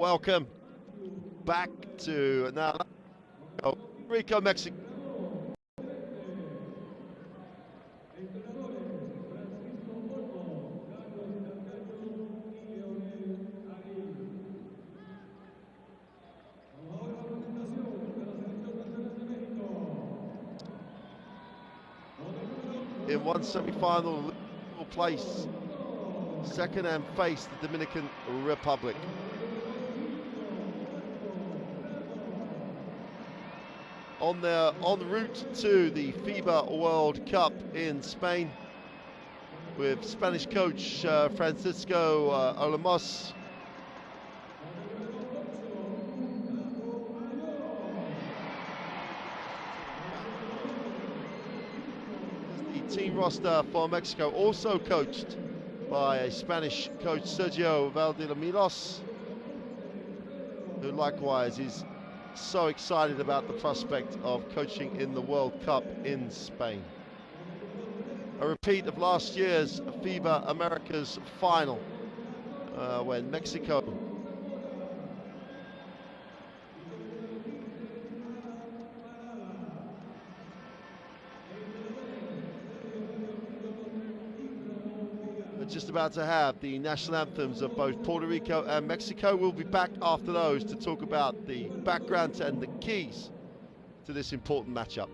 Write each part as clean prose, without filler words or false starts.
welcome back to now Puerto Rico, Mexico. In one semi-final, will place second and face the Dominican Republic. En route to the FIBA World Cup in Spain, with Spanish coach Francisco Olamos. The team roster for Mexico, also coached by a Spanish coach, Sergio Valdemiros, who likewise is so excited about the prospect of coaching in the World Cup in Spain. A repeat of last year's FIBA Americas final, when Mexico just about to have the national anthems of both Puerto Rico and Mexico. We'll be back after those to talk about the background and the keys to this important matchup.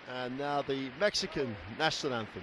And now the Mexican national anthem.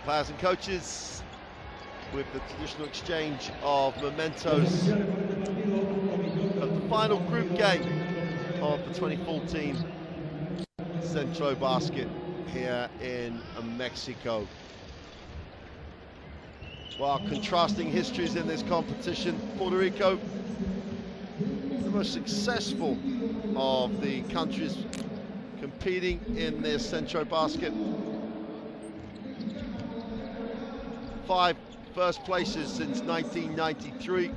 Players and coaches with the traditional exchange of mementos of the final group game of the 2014 Centro Basket here in Mexico. While contrasting histories in this competition, Puerto Rico the most successful of the countries competing in this Centro Basket. 5 first places since 1993,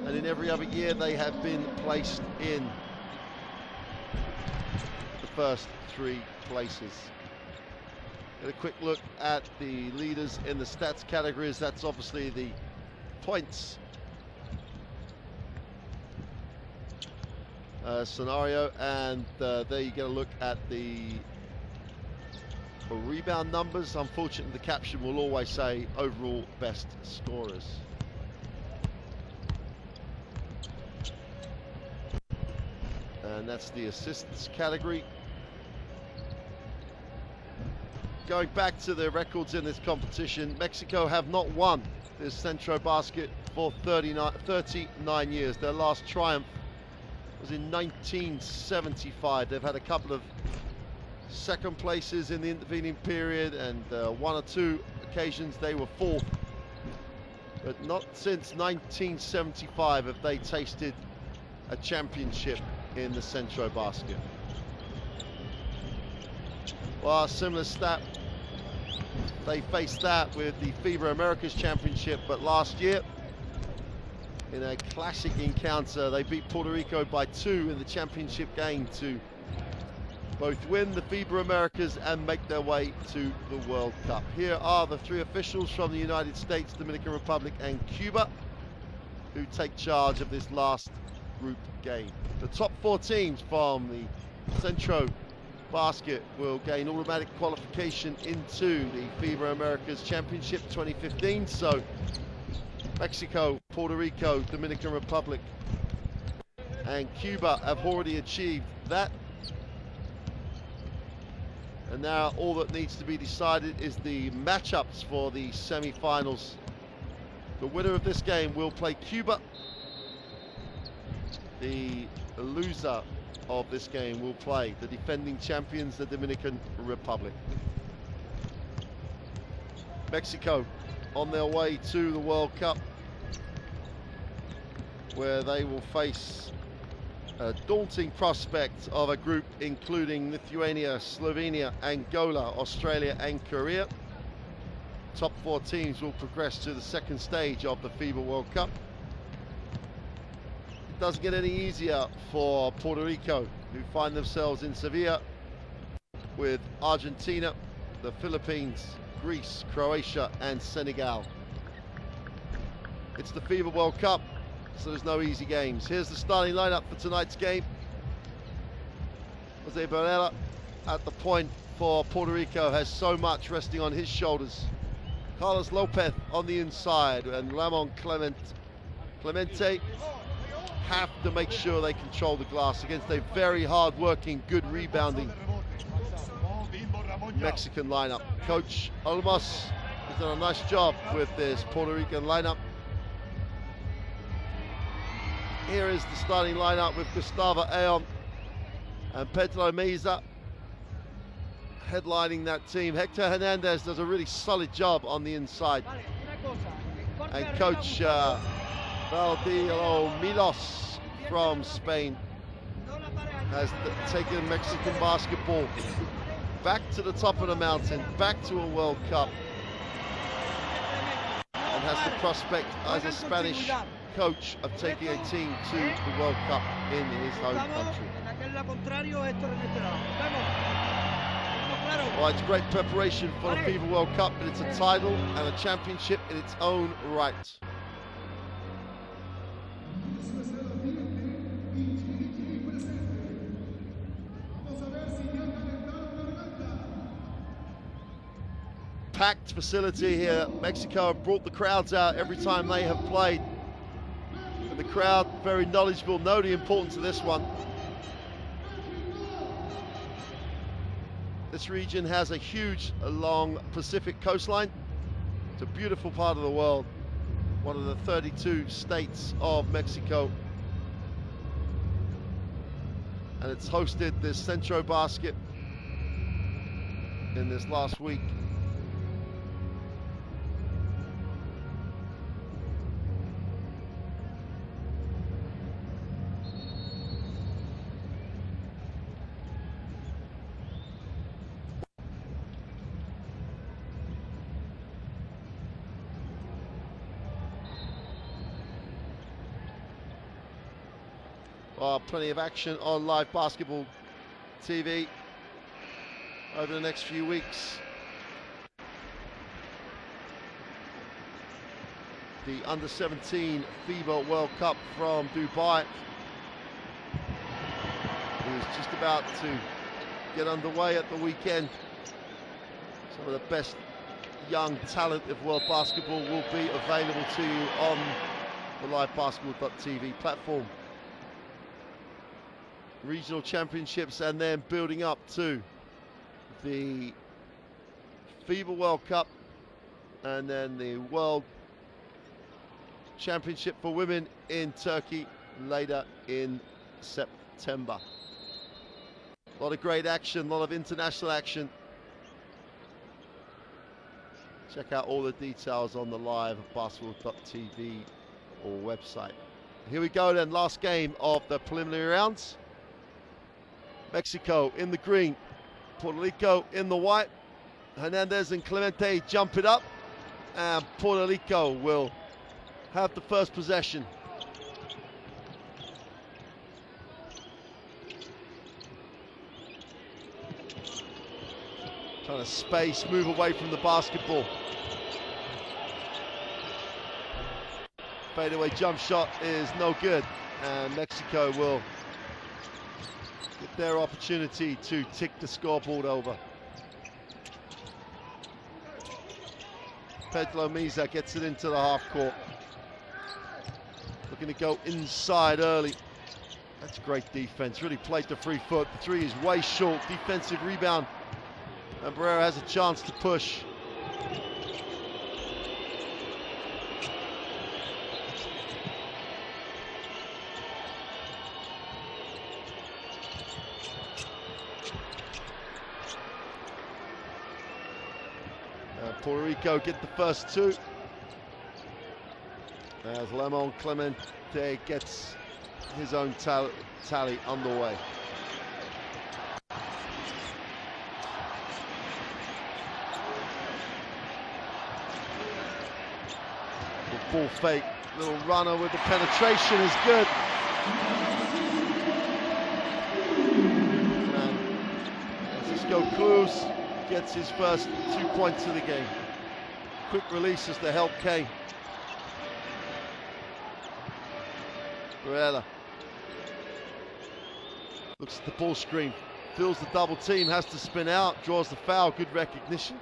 and in every other year they have been placed in the first 3 places. Get a quick look at the leaders in the stats categories. That's obviously the points scenario, and there you get a look at the rebound numbers. Unfortunately, the caption will always say overall best scorers. And that's the assists category. Going back to the records in this competition, Mexico have not won this Centro Basket for 39 years. Their last triumph was in 1975. They've had a couple of second places in the intervening period, and 1 or 2 occasions they were 4th. But not since 1975 have they tasted a championship in the Centro Basket. Well, a similar stat, they faced that with the FIBA Americas Championship, but last year, in a classic encounter, they beat Puerto Rico by 2 in the championship game to both win the FIBA Americas and make their way to the World Cup. Here are the 3 officials from the United States, Dominican Republic and Cuba who take charge of this last group game. The top 4 teams from the Centro Basket will gain automatic qualification into the FIBA Americas Championship 2015. So Mexico, Puerto Rico, Dominican Republic and Cuba have already achieved that. And now all that needs to be decided is the matchups for the semi-finals. The winner of this game will play Cuba. The loser of this game will play the defending champions, the Dominican Republic. Mexico on their way to the World Cup, where they will face a daunting prospect of a group including Lithuania, Slovenia, Angola, Australia and Korea. Top 4 teams will progress to the second stage of the FIBA World Cup. It doesn't get any easier for Puerto Rico, who find themselves in Sevilla with Argentina, the Philippines, Greece, Croatia and Senegal. It's the FIBA World Cup, so there's no easy games. Here's the starting lineup for tonight's game. Jose Barrera at the point for Puerto Rico has so much resting on his shoulders. Carlos Lopez on the inside, and Ramon Clemente have to make sure they control the glass against a very hard-working, good rebounding Mexican lineup. Coach Olmos has done a nice job with this Puerto Rican lineup. Here is the starting lineup with Gustavo Ayon and Pedro Meza headlining that team. Hector Hernandez does a really solid job on the inside. And Coach Valdilo Milos from Spain has taken Mexican basketball back to the top of the mountain, back to a World Cup, and has the prospect as a Spanish coach of taking a team to the World Cup in his home country. Well, it's great preparation for the FIBA World Cup, but it's a title and a championship in its own right. Packed facility here. Mexico have brought the crowds out every time they have played. And the crowd, very knowledgeable, know the importance of this one. This region has a huge, long Pacific coastline. It's a beautiful part of the world. One of the 32 states of Mexico. And it's hosted this Centro Basket in this last week. Plenty of action on live basketball TV over the next few weeks. The Under-17 FIBA World Cup from Dubai is just about to get underway at the weekend. Some of the best young talent of world basketball will be available to you on the livebasketball.tv platform. Regional championships and then building up to the FIBA World Cup and then the World Championship for women in Turkey later in September. A lot of great action, a lot of international action. Check out all the details on the live basketball.tv or website. Here we go then, last game of the preliminary rounds. Mexico in the green, Puerto Rico in the white. Hernandez and Clemente jump it up, and Puerto Rico will have the first possession. Trying to space, move away from the basketball. Fadeaway jump shot is no good, and Mexico will get their opportunity to tick the scoreboard over. Pedro Meza gets it into the half court. Looking to go inside early. That's great defense, really played the free foot. The three is way short, defensive rebound. And Barrera has a chance to push. Puerto Rico get the first two. As Lemon Clemente gets his own tally underway. Ball fake, little runner with the penetration is good. And Francisco Cruz gets his first 2 points of the game. Quick release as the help came. Barrera looks at the ball screen, feels the double team, has to spin out, draws the foul, good recognition.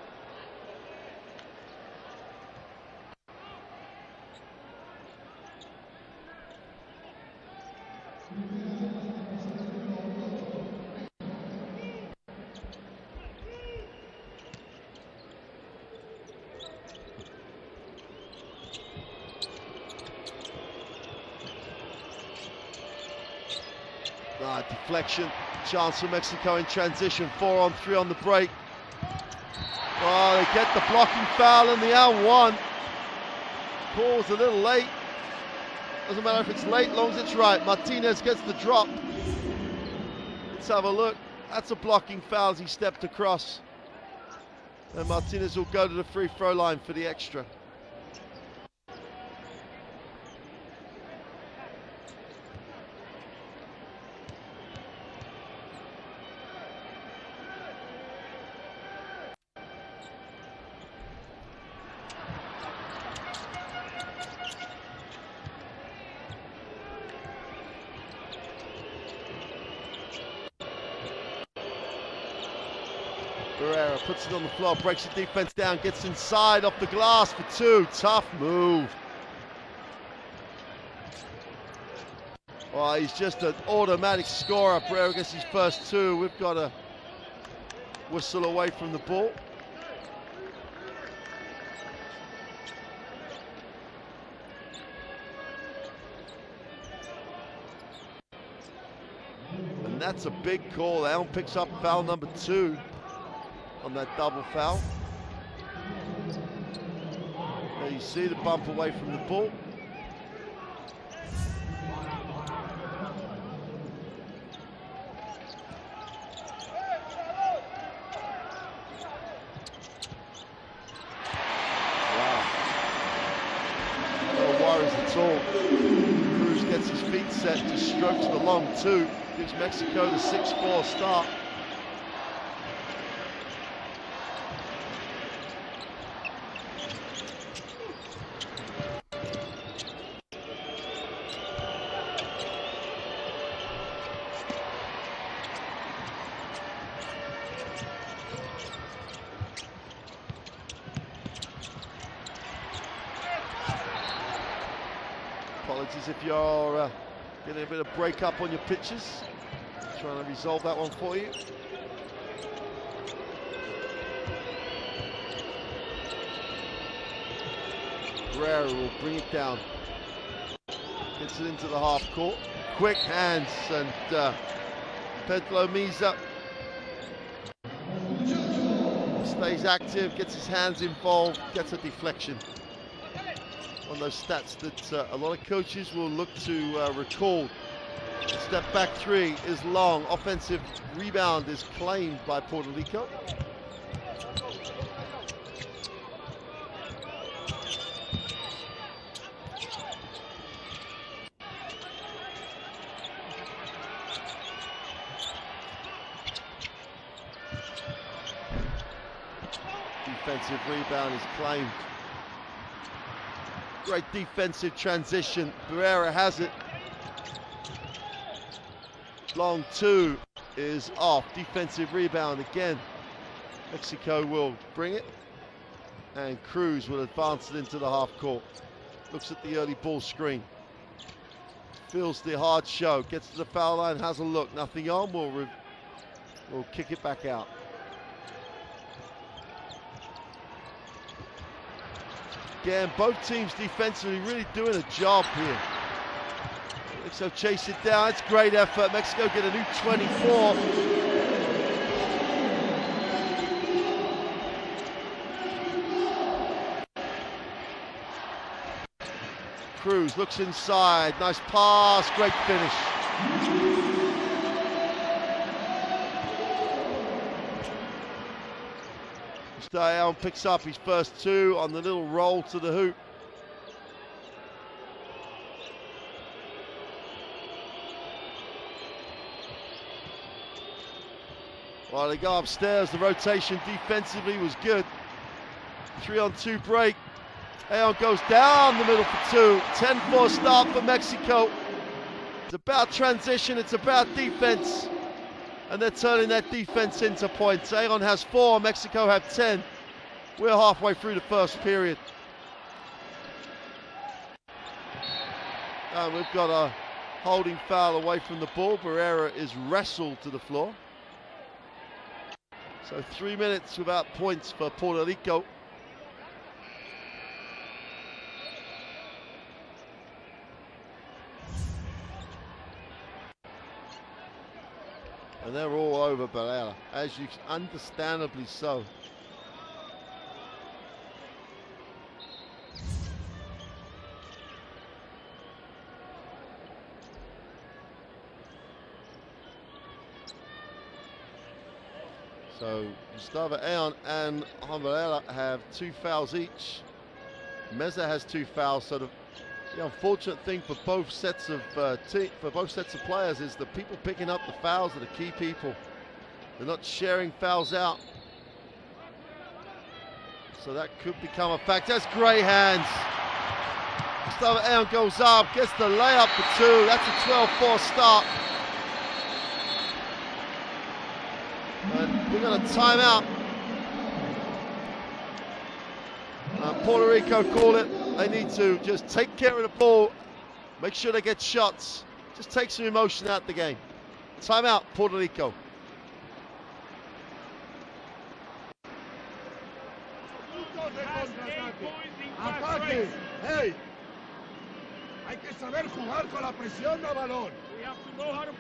Deflection, chance for Mexico in transition, 4-on-3 on the break. Oh, they get the blocking foul and the L1. Call's a little late. Doesn't matter if it's late, long as it's right. Martinez gets the drop. Let's have a look. That's a blocking foul as he stepped across. And Martinez will go to the free throw line for the extra. Barrera puts it on the floor, breaks the defense down, gets inside off the glass for two. Tough move. Well, he's just an automatic scorer. Barrera gets his first two. We've got a whistle away from the ball. And that's a big call. Allen picks up foul number 2 on that double foul. There you see the bump away from the ball. Wow. No worries at all. Cruz gets his feet set, just strokes the long two, gives Mexico the 6-4 start. Apologies if you're getting a bit of break up on your pitches. Trying to resolve that one for you. Guerrero will bring it down. Gets it into the half court. Quick hands, and Pedro Meza stays active, gets his hands involved, gets a deflection. One of those stats that a lot of coaches will look to recall. The step back three is long. Offensive rebound is claimed by Puerto Rico. Defensive rebound is claimed. Great defensive transition. Barrera has it. Long two is off. Defensive rebound again. Mexico will bring it. And Cruz will advance it into the half court. Looks at the early ball screen. Feels the hard show. Gets to the foul line, has a look. Nothing on. We'll kick it back out. Again, both teams defensively really doing a job here. Mexico chase it down. It's great effort. Mexico get a new 24. Cruz looks inside. Nice pass. Great finish. Dion picks up his first two on the little roll to the hoop. While they go upstairs, the rotation defensively was good. 3-on-2 break. Aon goes down the middle for two. 10-4 start for Mexico. It's about transition, it's about defense. And they're turning that defense into points. Aon has 4, Mexico have 10. We're halfway through the first period. And we've got a holding foul away from the ball. Barrera is wrestled to the floor. So 3 minutes without points for Puerto Rico. And they're all over Barrera, as you understandably so. So Gustavo Aon and Barrera have 2 fouls each. Meza has 2 fouls. So the unfortunate thing for both sets of players is the people picking up the fouls are the key people. They're not sharing fouls out. So that could become a fact. That's great hands. Gustavo Aon goes up, gets the layup for 2. That's a 12-4 start. But we're going to time out. Puerto Rico call it. They need to just take care of the ball, make sure they get shots, just take some emotion out of the game. Time out, Puerto Rico. Ataque. Hey. Hay que saber jugar con la presión a balón.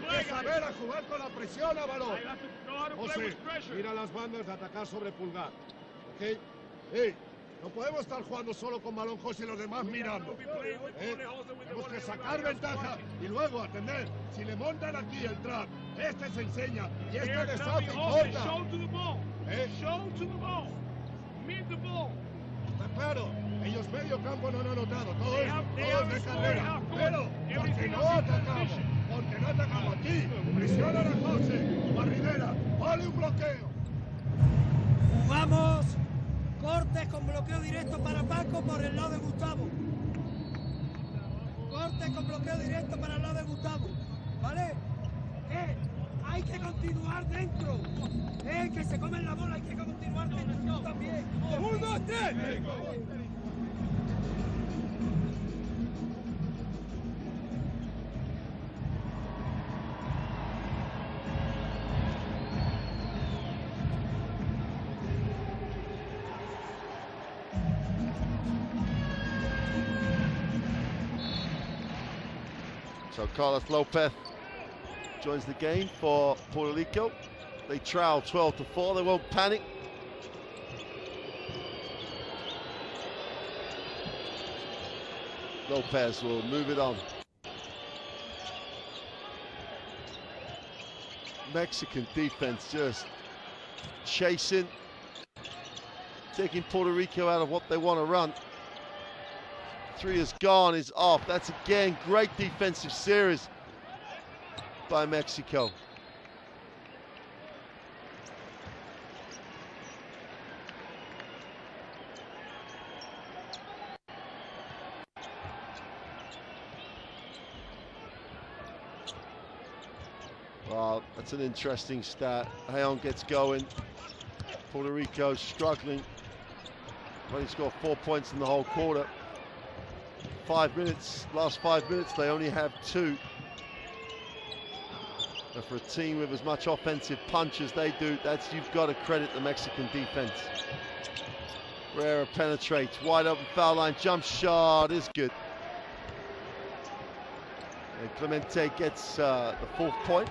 Hay que saber jugar con la presión a balón. José, mira las bandas de atacar sobre pulgar. ¿Ok? Hey. No podemos estar jugando solo con balón, José, y los demás mirando. Tenemos que sacar ventaja y luego atender. Si le montan aquí el trap, este se enseña y este deshace y corta. Está claro, ellos medio campo no han anotado, todos de carrera, pero porque bloqueo. Jugamos cortes con bloqueo directo para Paco por el lado de Gustavo. Cortes con bloqueo directo para el lado de Gustavo. ¿Vale? Hay que continuar dentro. Que se comen la bola, hay que continuar dentro también. 1, 2, 3. So Carlos Lopez joins the game for Puerto Rico. They trail 12-4, they won't panic. Lopez will move it on. Mexican defense just chasing, taking Puerto Rico out of what they want to run. Three is gone, is off. That's again great defensive series by Mexico. Well, that's an interesting stat. Hayon gets going. Puerto Rico struggling. Only scored 4 points in the whole quarter. 5 minutes, last 5 minutes, they only have 2. And for a team with as much offensive punch as they do, you've got to credit the Mexican defense. Barrera penetrates, wide open foul line, jump shot is good. And Clemente gets the 4th point.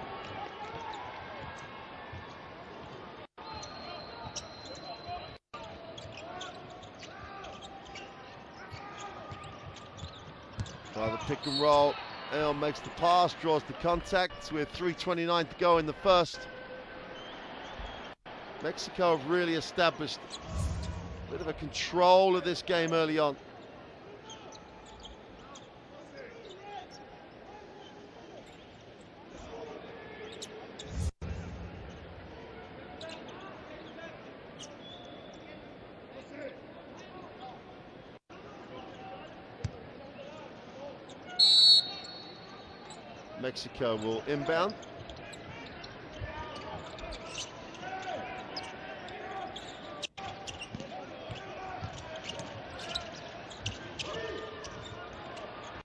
The pick and roll, Hayon makes the pass, draws the contact with 3:29 to go in the first. Mexico have really established a bit of a control of this game early on. Mexico will inbound.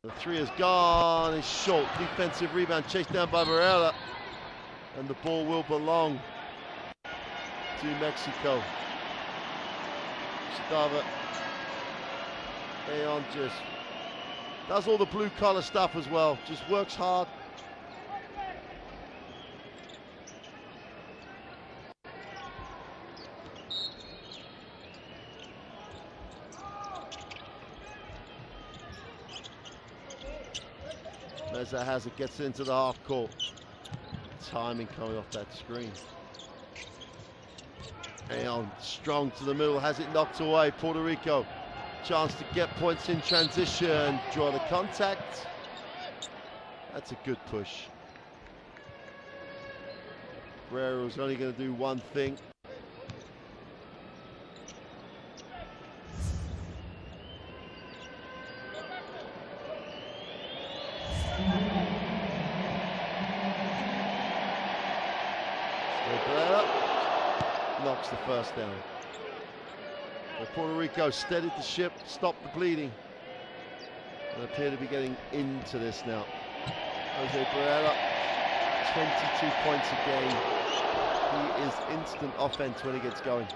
The three is gone, it's short. Defensive rebound chased down by Barrera. And the ball will belong to Mexico. Gustavo Hayon just does all the blue collar stuff as well, just works hard. Meza has it, gets into the half court. Timing coming off that screen. Hayon strong to the middle, has it knocked away. Puerto Rico, chance to get points in transition, draw the contact. That's a good push. Barrera's only going to do one thing. Knocks the first down. So Puerto Rico steadied the ship, stopped the bleeding, and appear to be getting into this now. Jose Barrera, 22 points a game. He is instant offense when he gets going.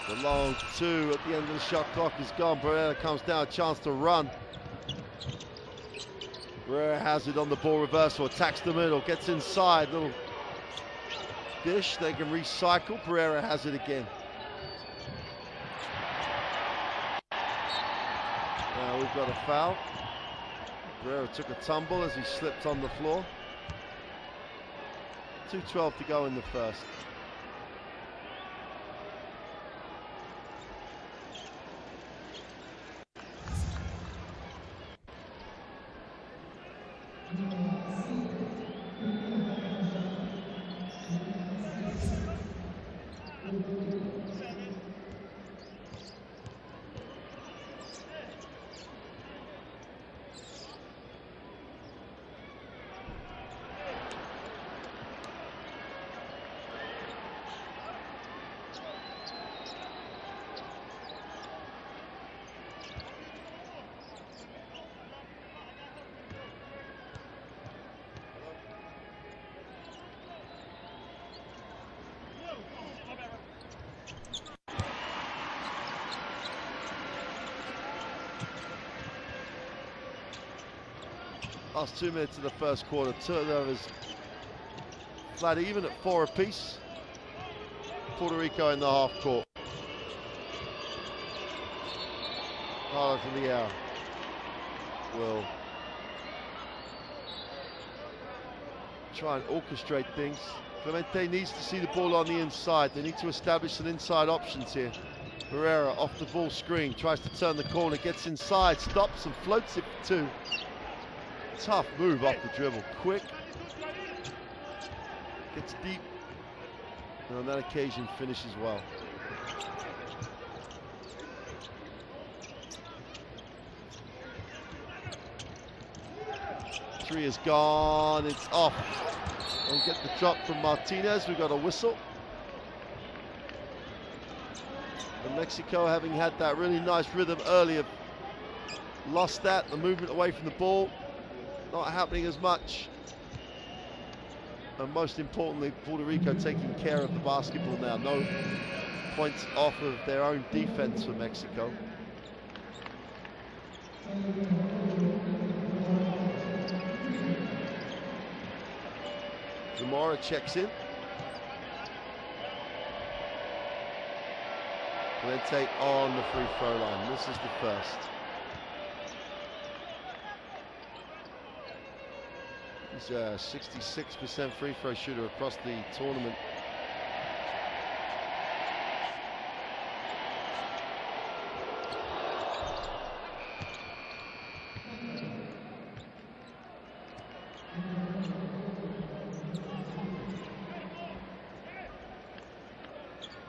The long two at the end of the shot clock is gone. Barrera comes down, a chance to run. Barrera has it on the ball reversal, attacks the middle, gets inside, little dish, they can recycle. Barrera has it again. Now we've got a foul. Barrera took a tumble as he slipped on the floor. 2:12 to go in the first. Last 2 minutes of the first quarter, turnovers flat even at 4 apiece. Puerto Rico in the half court. Carlos Leao will try and orchestrate things. Clemente needs to see the ball on the inside. They need to establish some inside options here. Barrera off the ball screen, tries to turn the corner, gets inside, stops and floats it for 2. Tough move off the dribble, quick, gets deep, and on that occasion finishes well. Three is gone, it's off. Don't get the drop from Martinez, we got a whistle. And Mexico, having had that really nice rhythm earlier, lost that, the movement away from the ball. Not happening as much. And most importantly, Puerto Rico taking care of the basketball now. No points off of their own defense for Mexico. Zamora checks in. Clemente on the free throw line. This is the first. He's a 66% free throw shooter across the tournament.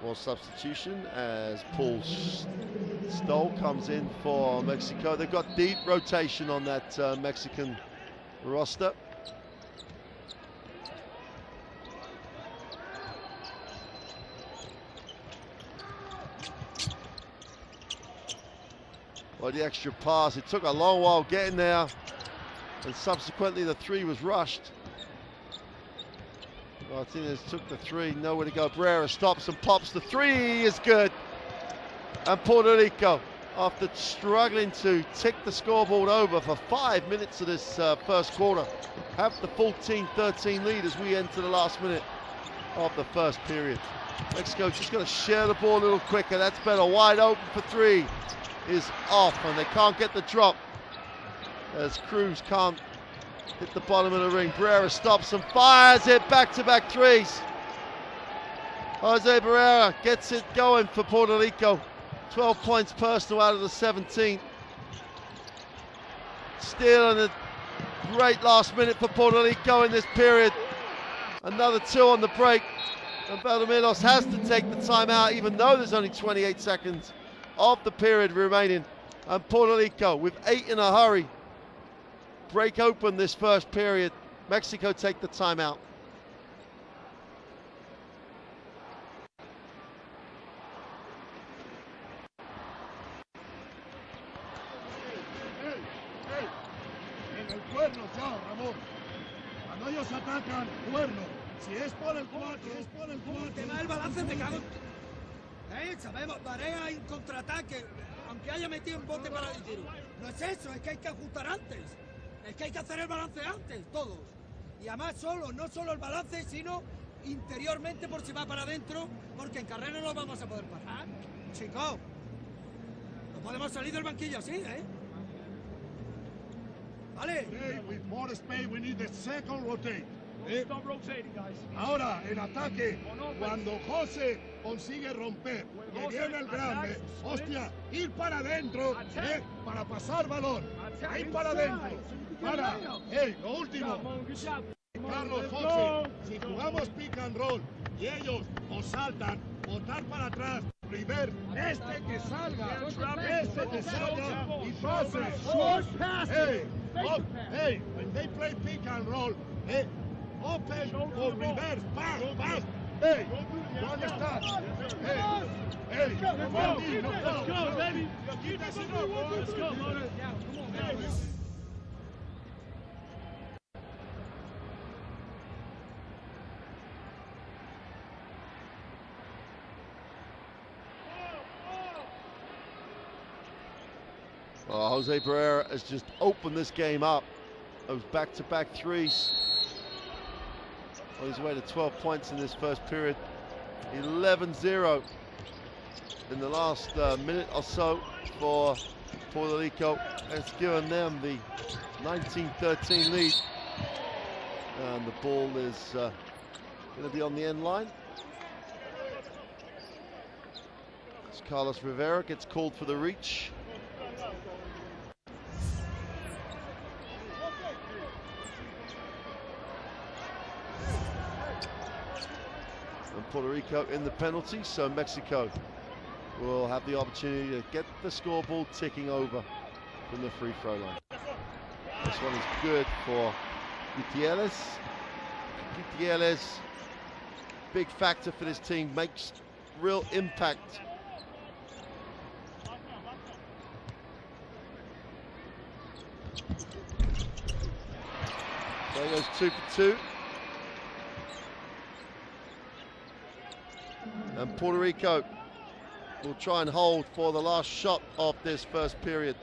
More substitution as Paul Stoll comes in for Mexico. They've got deep rotation on that Mexican roster. Well, the extra pass, it took a long while getting there, and subsequently the 3 was rushed. Martinez took the 3, nowhere to go. Barrera stops and pops. The 3 is good. And Puerto Rico, after struggling to tick the scoreboard over for 5 minutes of this first quarter, have the 14-13 lead as we enter the last minute of the first period. Mexico just going to share the ball a little quicker. That's better. Wide open for 3 is off, and they can't get the drop as Cruz can't hit the bottom of the ring. Barrera stops and fires it. Back-to-back 3s. Jose Barrera gets it going for Puerto Rico. 12 points personal out of the 17. Still in a great last minute for Puerto Rico in this period. Another 2 on the break. And Valdemilos has to take the timeout, even though there's only 28 seconds of the period remaining. And Puerto Rico, with 8 in a hurry, break open this first period. Mexico take the timeout. En el cuerno ya, Ramón. Cuando ellos atacan, cuerno. Si es por el cuarto, si es por el cuarto. El tema del balance me cago. Sabemos, Barea en contraataque, aunque haya metido un bote para el tiro. No es eso, es que hay que ajustar antes. Es que hay que hacer el balance antes, todos. Y además no solo el balance, sino interiormente por si va para adentro, porque en carrera no vamos a poder parar. Chicos, no podemos salir del banquillo así, ¿eh? ¿vale? Hey, with more space, we need the second rotate. Stop rotating, guys. Ahora, en ataque, cuando José consigue romper, que viene el grande, hostia, ir para adentro, para pasar balón, ir para adentro, para, lo último, Carlos, José, si jugamos pick and roll y ellos os saltan, botar para atrás, River, este que salga y pase. Hey, when they play pick and roll, open or reverse, pass. Hey, you understand? Hey, Let's go, baby. Let's go, Mona. Well, Jose Pereira has just opened this game up. Those back-to-back threes. On his way to 12 points in this first period. 11-0 in the last minute or so for Puerto Rico. It's given them the 19-13 lead. And the ball is going to be on the end line. As Carlos Rivera gets called for the reach. And Puerto Rico in the penalty, so Mexico will have the opportunity to get the scoreboard ticking over from the free throw line. This one is good for Gutierrez. Gutierrez, big factor for this team, makes real impact. So he goes 2 for 2. And Puerto Rico will try and hold for the last shot of this first period.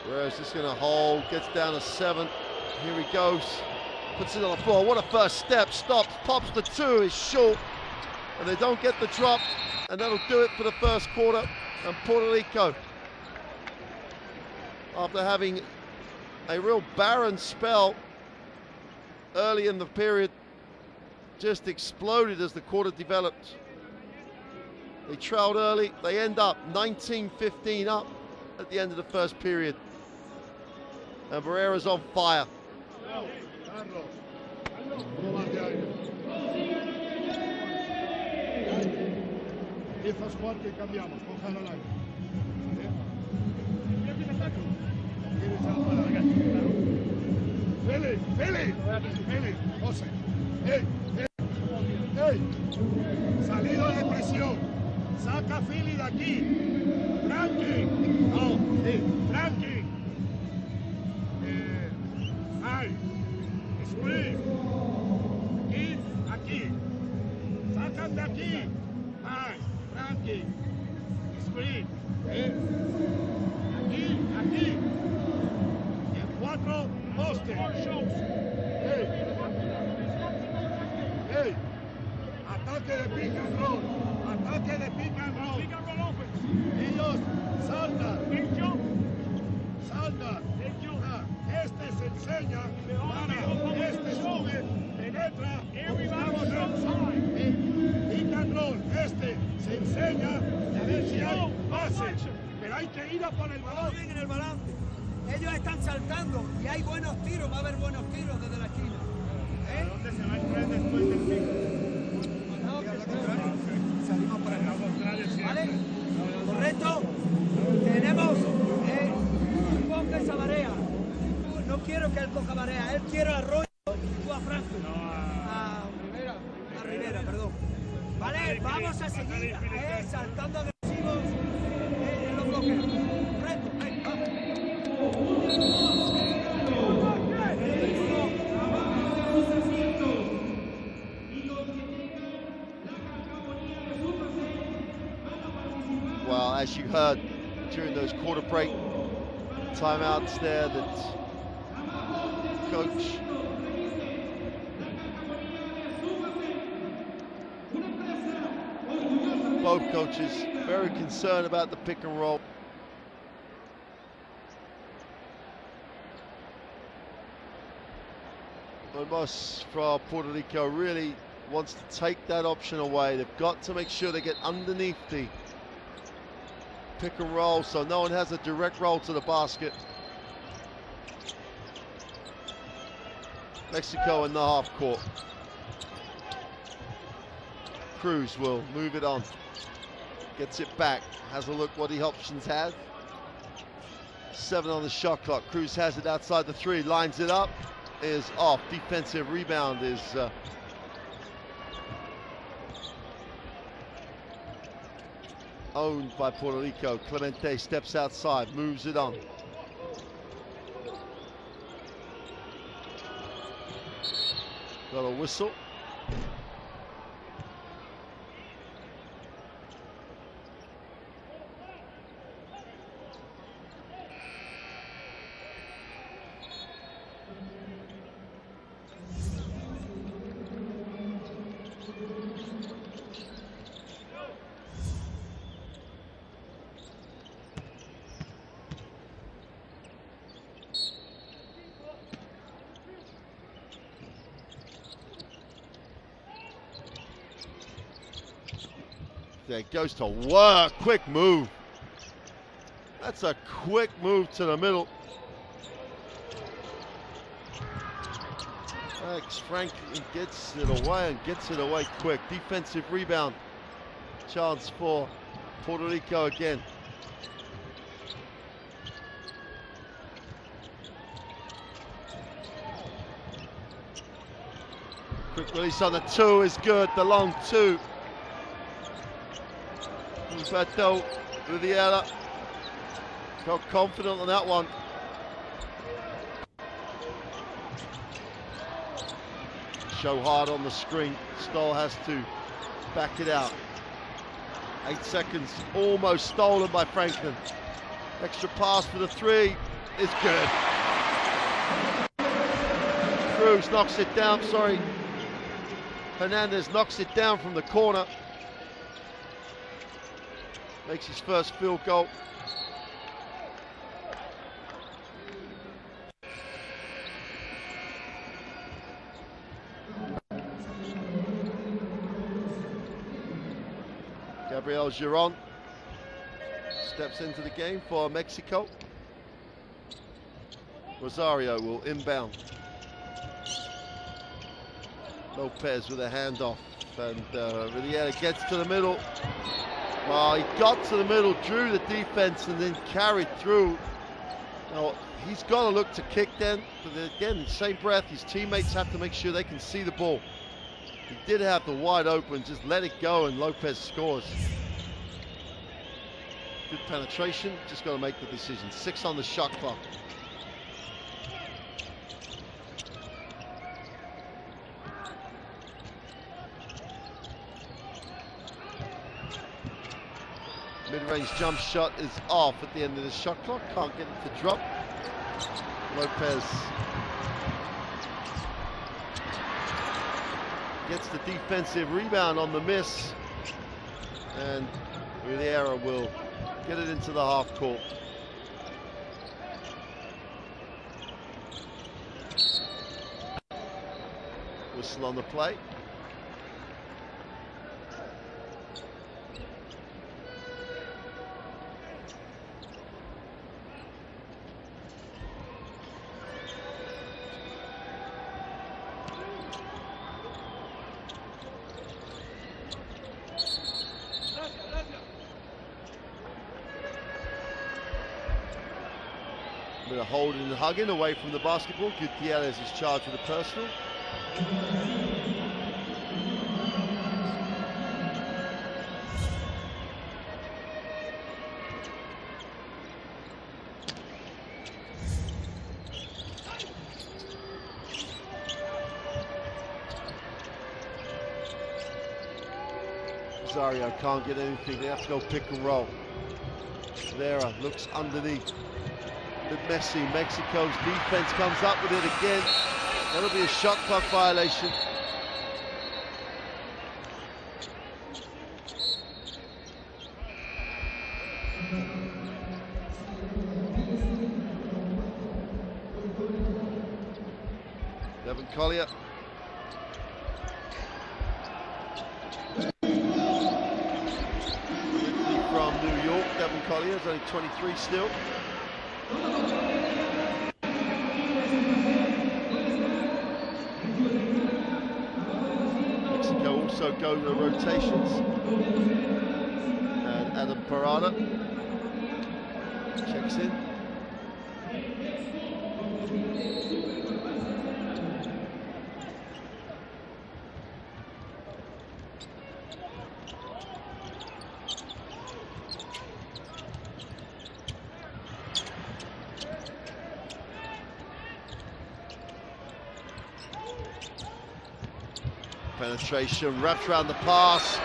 Whereas just going to hold, gets down to 7. Here he goes, puts it on the floor. What a first step, stops, pops the 2, is short, and they don't get the drop, and that'll do it for the first quarter. And Puerto Rico, after having a real barren spell early in the period, just exploded as the quarter developed. They trailed early, they end up 19-15 up at the end of the first period. And Barrera's on fire. Empiezas cuarto y cambiamos, cójalo al aire. Feli, José. Hey, salido de presión. Saca Philly de aquí. Frankie. Frankie. Screen. Aquí. Sacan de aquí. Frankie. Screen. Aquí. En 4 postes. Hey. Ataque de pick and roll. Ellos saltan. Este se enseña, este sube, penetra, pick and roll, este se enseña, a ver si hay pase, pero hay que ir a por el balón. En el balón. Ellos están saltando y hay buenos tiros, va a haber buenos tiros desde la esquina. ¿Dónde se va a entrar después del pick? Salimos para acá. ¿Vale? Correcto. Tenemos un poco esa marea. No quiero que él coja marea, él quiere a Arroyo y tú a Franco. A Rivera, perdón. Vale, vamos a seguir saltando agresivos en los bloqueos. Correcto, as you heard during those quarter break timeouts there, that coach both coaches very concerned about the pick and roll. Ramos from Puerto Rico really wants to take that option away. They've got to make sure they get underneath the pick and roll so no one has a direct roll to the basket. Mexico in the half court. Cruz will move it on. Gets it back. Has a look what the options have. 7 on the shot clock. Cruz has it outside the 3. Lines it up. Is off. Defensive rebound is owned by Puerto Rico. Clemente steps outside, moves it on. Got a whistle. There goes to work, quick move. That's a quick move to the middle. Alex Franklin gets it away and gets it away quick. Defensive rebound. Chance for Puerto Rico again. Quick release on the 2 is good, the long 2. Humberto Riviera felt confident on that one. Show hard on the screen. Stoll has to back it out. 8 seconds, almost stolen by Franklin. Extra pass for the 3 is good. Cruz knocks it down, sorry. Hernandez knocks it down from the corner. Makes his first field goal. Gabriel Giron steps into the game for Mexico. Rosario will inbound. Lopez with a handoff, and Riviera gets to the middle. Well, he got to the middle, drew the defense, and then carried through. Now, he's got to look to kick then, but again, in the same breath, his teammates have to make sure they can see the ball. He did have the wide open, just let it go, and Lopez scores. Good penetration, just got to make the decision. 6 on the shot clock. Mid-range jump shot is off at the end of the shot clock. Can't get it to drop. Lopez gets the defensive rebound on the miss, and Riviera will get it into the half court. Whistle on the play. Bit of holding and hugging away from the basketball. Gutierrez is charged with a personal. Rosario can't get anything. They have to go pick and roll. Vera looks underneath. But Messi, Mexico's defense comes up with it again. That'll be a shot clock violation. Devin Collier. From New York, Devin Collier is only 23 still. Mexico also go to the rotations. And Adam Parada checks in. Penetration, wrapped around the pass.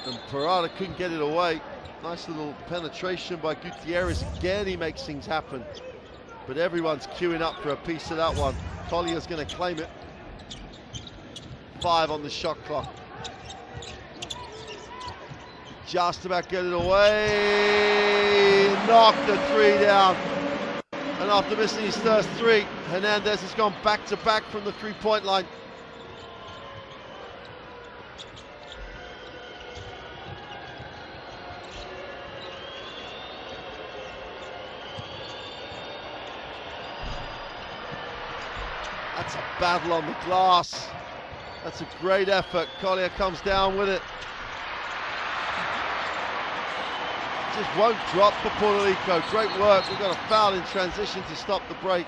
And Parada couldn't get it away. Nice little penetration by Gutierrez. Again, he makes things happen. But everyone's queuing up for a piece of that one. Collier's going to claim it. 5 on the shot clock. Just about get it away. Knocked the 3 down. And after missing his first 3, Hernandez has gone back-to-back from the 3-point line. That's a battle on the glass. That's a great effort. Collier comes down with it. Just won't drop for Puerto Rico. Great work. We've got a foul in transition to stop the break.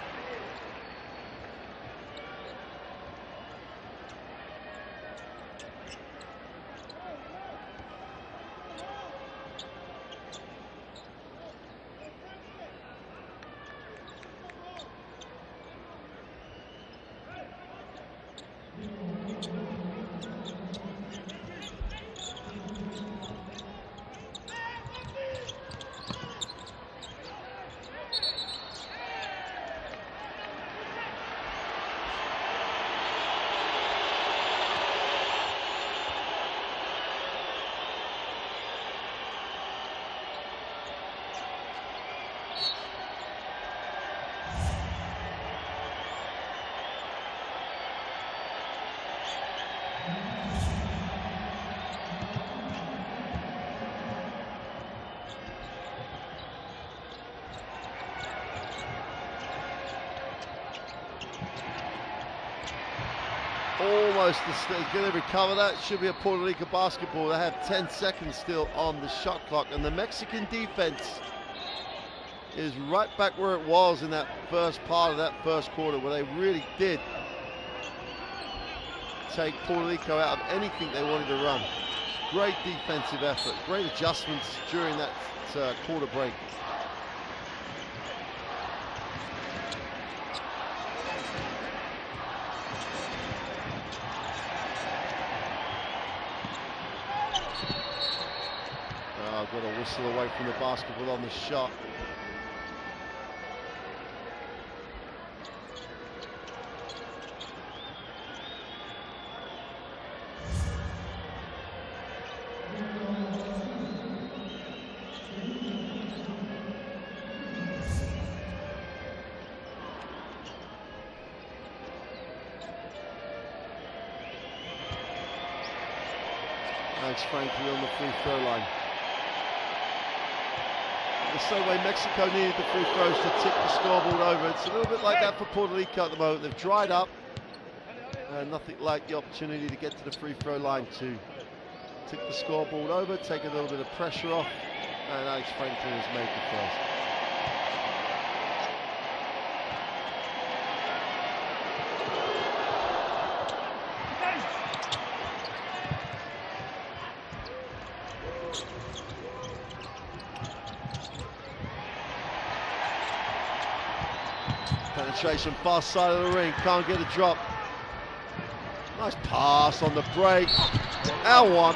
Almost going to recover that. Should be a Puerto Rico basketball. They have 10 seconds still on the shot clock, and the Mexican defense is right back where it was in that first part of that first quarter, where they really did take Puerto Rico out of anything they wanted to run. Great defensive effort, great adjustments during that quarter break. Got a whistle away from the basketball on the shot. Alex Franklin on the free throw line. The same way Mexico needed the free throws to tip the scoreboard over. It's a little bit like that for Puerto Rico at the moment. They've dried up. Nothing like the opportunity to get to the free throw line to tip the scoreboard over, take a little bit of pressure off, and Alex Franklin has made the first. Penetration, far side of the ring, can't get a drop. Nice pass on the break. L1.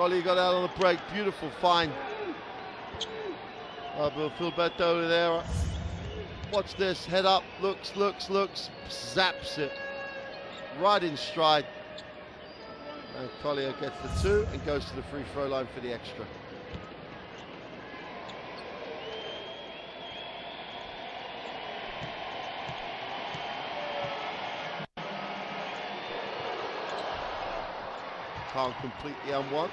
Collier got out on the break. Beautiful find. Filberto Oliveira. Watch this. Head up. Looks. Zaps it. Right in stride. And Collier gets the 2 and goes to the free throw line for the extra. Can't complete the M1.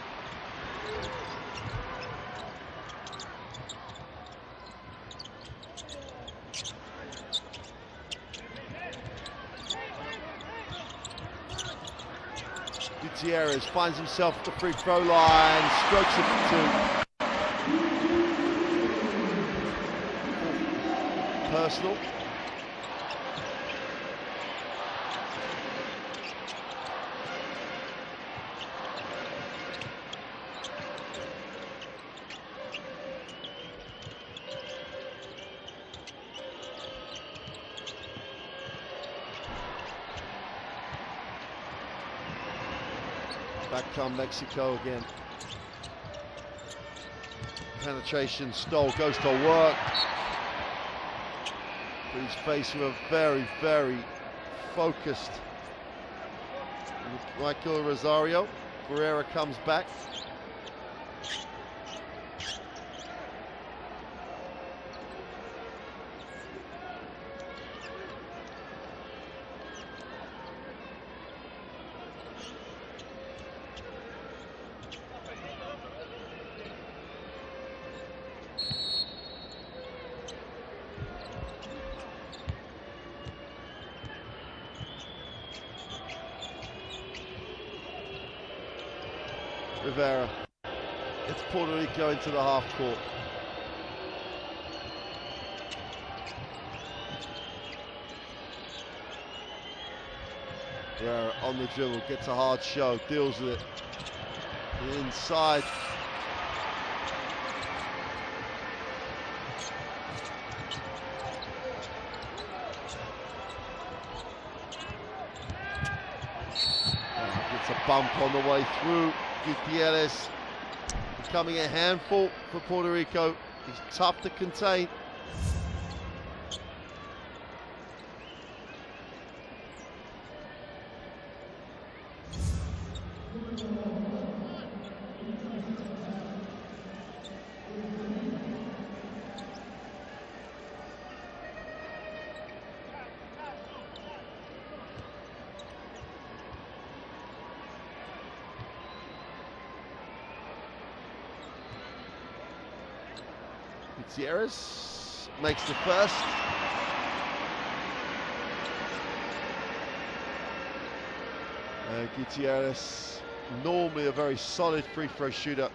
Gutierrez finds himself at the free throw line, strokes it for 2. Personal. Back come Mexico again. Penetration, Stoll goes to work. But he's faced with a very, very focused Michael Rosario. Barrera comes back. Rivera. It's Puerto Rico into the half court. Rivera on the dribble, gets a hard show, deals with it. Inside. Gets a bump on the way through. Gutierrez becoming a handful for Puerto Rico. He's tough to contain. Gutierrez makes the first. Gutierrez, normally a very solid free throw shooter.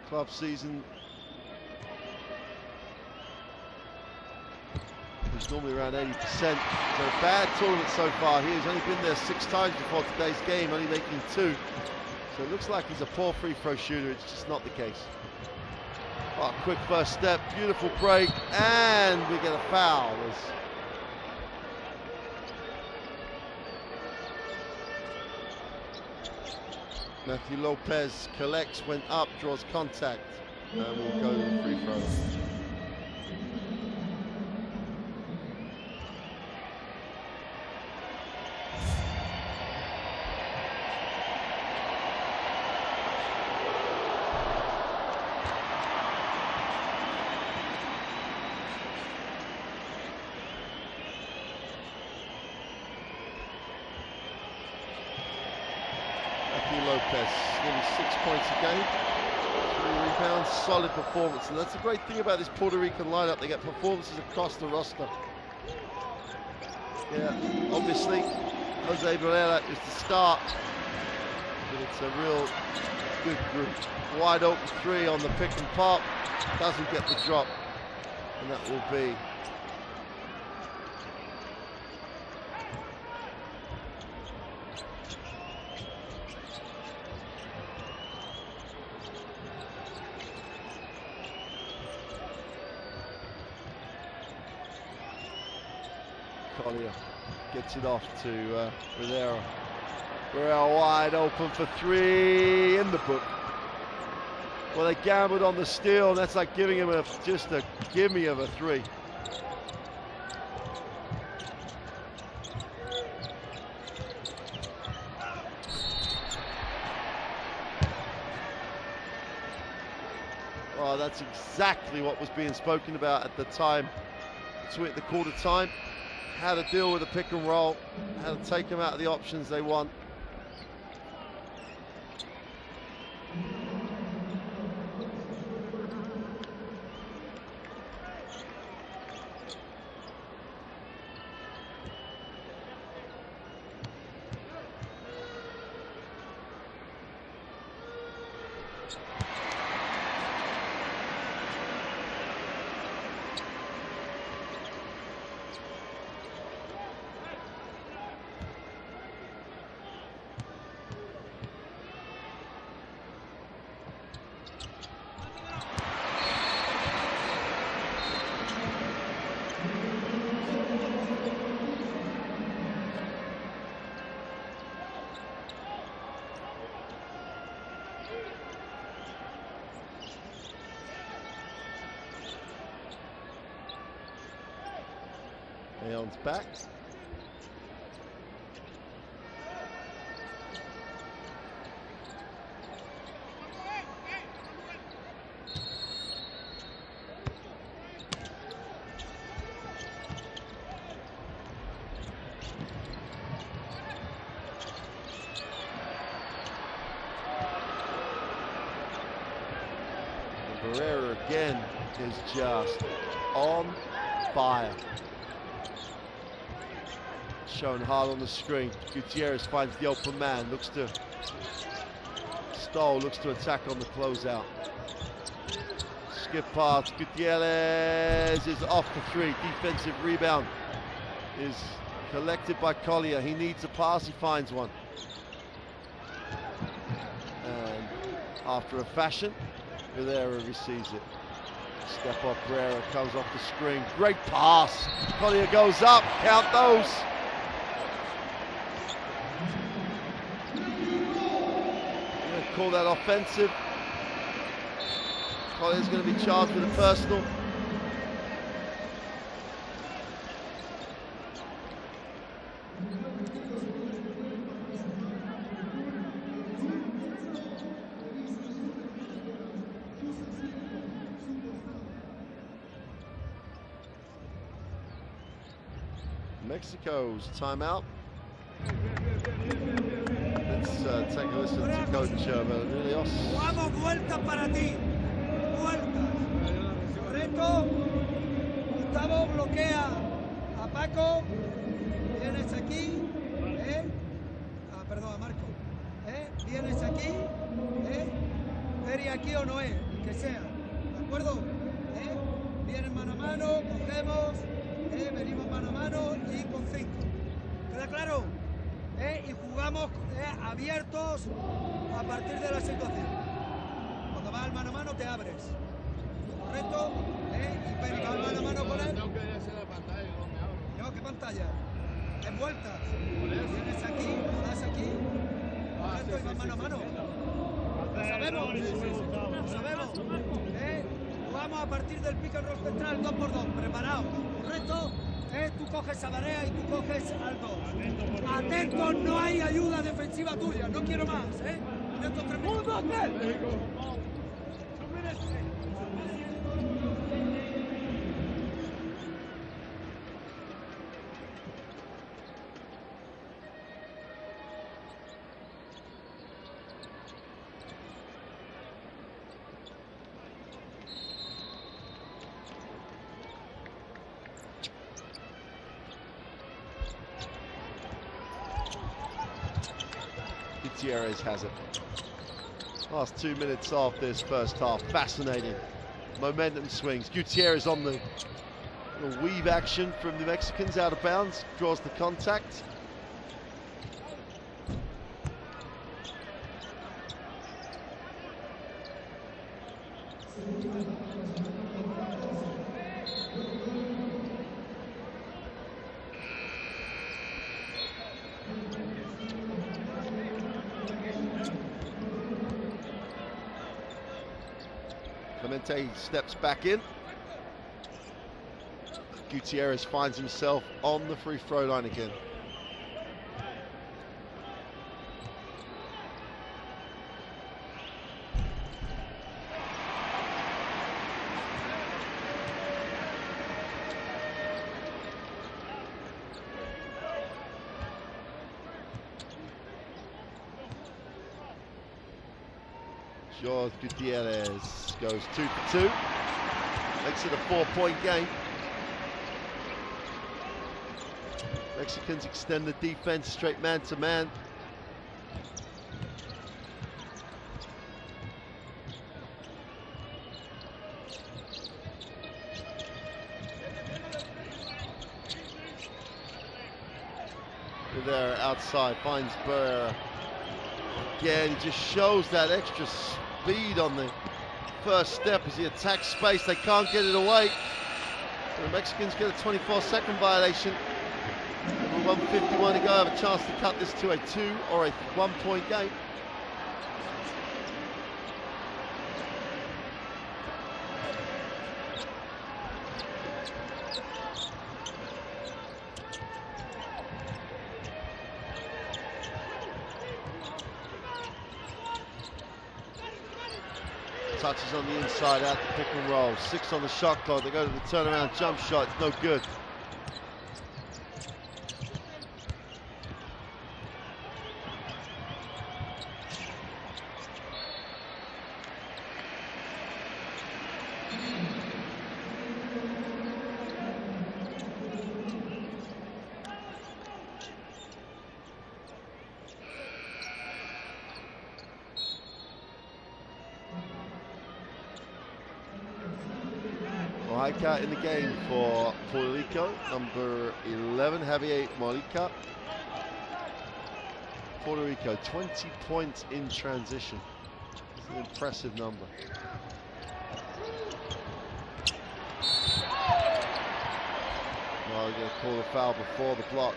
Club season. He's normally around 80%. So a bad tournament so far. He has only been there 6 times before today's game, only making 2. So it looks like he's a poor free throw shooter. It's just not the case. Oh, quick first step, beautiful break, and we get a foul. Matthew Lopez collects, went up, draws contact, and will go to the free throw. Lopez, nearly 6 points a game, 3 rebounds, solid performance, and that's the great thing about this Puerto Rican lineup. They get performances across the roster. Yeah, obviously, Jose Barrera is the start, but it's a real good group. Wide open 3 on the pick and pop, doesn't get the drop, and that will be Collier gets it off to Rivera. Barrera wide open for three, in the book. Well, they gambled on the steal, and that's like giving him just a gimme of a three. Oh, that's exactly what was being spoken about at the time, between the quarter time. How to deal with the pick and roll, how to take them out of the options they want. Leon's back. And Barrera again is just on fire. Shown hard on the screen. Gutierrez finds the open man, looks to Stoll, looks to attack on the closeout. Skip pass, Gutierrez is off for three. Defensive rebound is collected by Collier. He needs a pass, he finds one. And after a fashion, Barrera receives it. Step up, Barrera comes off the screen. Great pass. Collier goes up, count those. Call that offensive. Collier's going to be charged with a personal. Mexico's timeout. Let's take a listen to Coach Valenilios. Jugamos vueltas para ti. Vueltas. Correcto. Gustavo bloquea a Paco. Vienes aquí. Perdón, a Marco. Vienes aquí. Eri aquí o no es. Que sea. ¿De acuerdo? Vienes mano a mano. Cogemos. Venimos mano a mano y con 5. ¿Queda claro? Y jugamos abiertos a partir de la situación. Cuando vas al mano a mano te abres, ¿correcto? Y vas al mano a mano con él. Tengo que hacer la pantalla, no me abro. No, ¿qué pantalla? En vueltas. Vienes aquí, lo das aquí, correcto, y vas mano a mano. Lo sabemos, lo sabemos. Jugamos a partir del pick and roll central, 2x2, preparado, ¿correcto? Tú coges a Barea y tú coges al 2. Atentos, no hay ayuda defensiva tuya, no quiero más, en estos 3 minutos. Gutierrez has it. Last 2 minutes of this first half. Fascinating. Momentum swings. Gutierrez on the weave action from the Mexicans out of bounds. Draws the contact. Clemente steps back in. Gutierrez finds himself on the free throw line again. George Gutierrez goes 2 for 2. Makes it a 4-point game. Mexicans extend the defense straight man to man. There outside finds Burr. Again, he just shows that extra speed on the first step as he attacks space. They can't get it away. So the Mexicans get a 24-second violation. With 1:51 to go, have a chance to cut this to a 2 or a 1-point game. Touches on the inside out the pick and roll. 6 on the shot clock. They go to the turnaround jump shot. It's no good. Mojica in the game for Puerto Rico, number 11, Javier Mojica. Puerto Rico, 20 points in transition. It's an impressive number. Well, they're going to call a foul before the block.